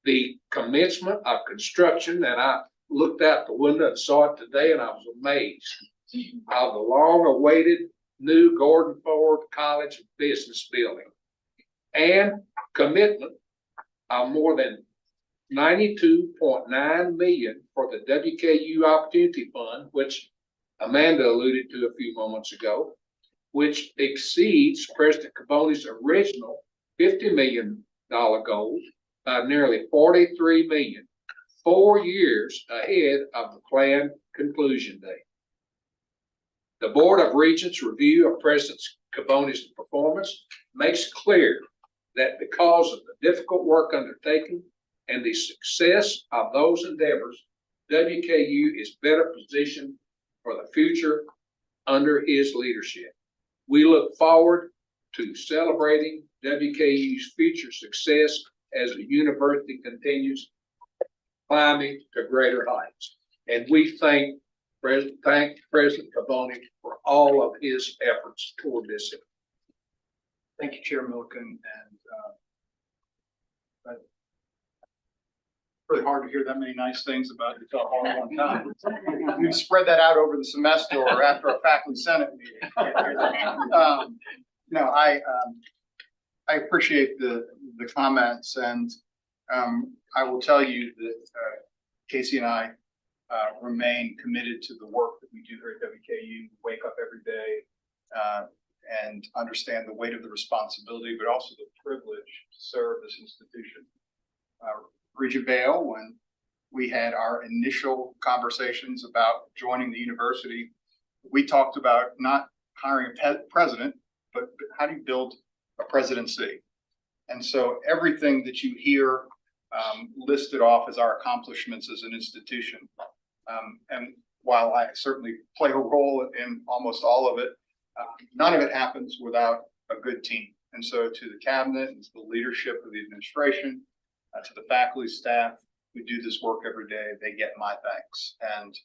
the commencement of construction, and I looked out the window and saw it today and I was amazed, of the long-awaited new Gordon Ford College of Business building, and commitment of more than 92.9 million for the WKU Opportunity Fund, which Amanda alluded to a few moments ago, which exceeds President Caboni's original $50 million goal by nearly 43 million, 4 years ahead of the planned conclusion date. The Board of Regents review of President Caboni's performance makes clear that because of the difficult work undertaken and the success of those endeavors, WKU is better positioned for the future under his leadership. We look forward to celebrating WKU's future success as the university continues climbing to greater heights. And we thank President Caboni for all of his efforts toward this. Thank you, Chair Milliken, and really hard to hear that many nice things about you all at one time. You spread that out over the semester or after a faculty senate meeting. No, I appreciate the comments, and I will tell you that Casey and I remain committed to the work that we do here at WKU. Wake up every day and understand the weight of the responsibility, but also the privilege to serve this institution. Regent Bale, when we had our initial conversations about joining the university, we talked about not hiring a president, but how do you build a presidency? And so everything that you hear listed off as our accomplishments as an institution, and while I certainly play a role in almost all of it, none of it happens without a good team. And so to the cabinet and to the leadership of the administration, to the faculty, staff who do this work every day, they get my thanks. And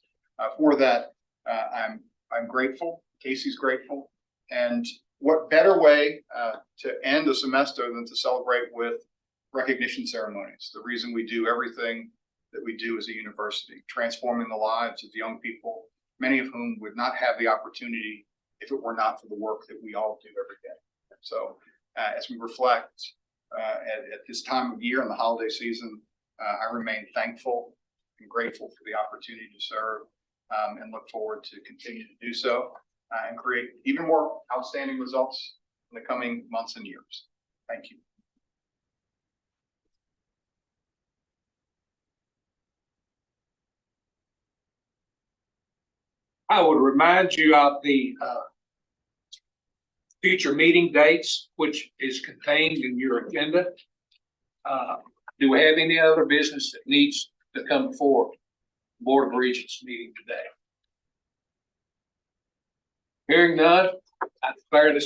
for that, I'm grateful. Casey's grateful. And what better way to end a semester than to celebrate with recognition ceremonies? The reason we do everything that we do as a university, transforming the lives of young people, many of whom would not have the opportunity if it were not for the work that we all do every day. So as we reflect at this time of year in the holiday season, I remain thankful and grateful for the opportunity to serve and look forward to continue to do so and create even more outstanding results in the coming months and years. Thank you. I would remind you of the future meeting dates, which is contained in your agenda. Do we have any other business that needs to come before the Board of Regents meeting today? Hearing none, I declare this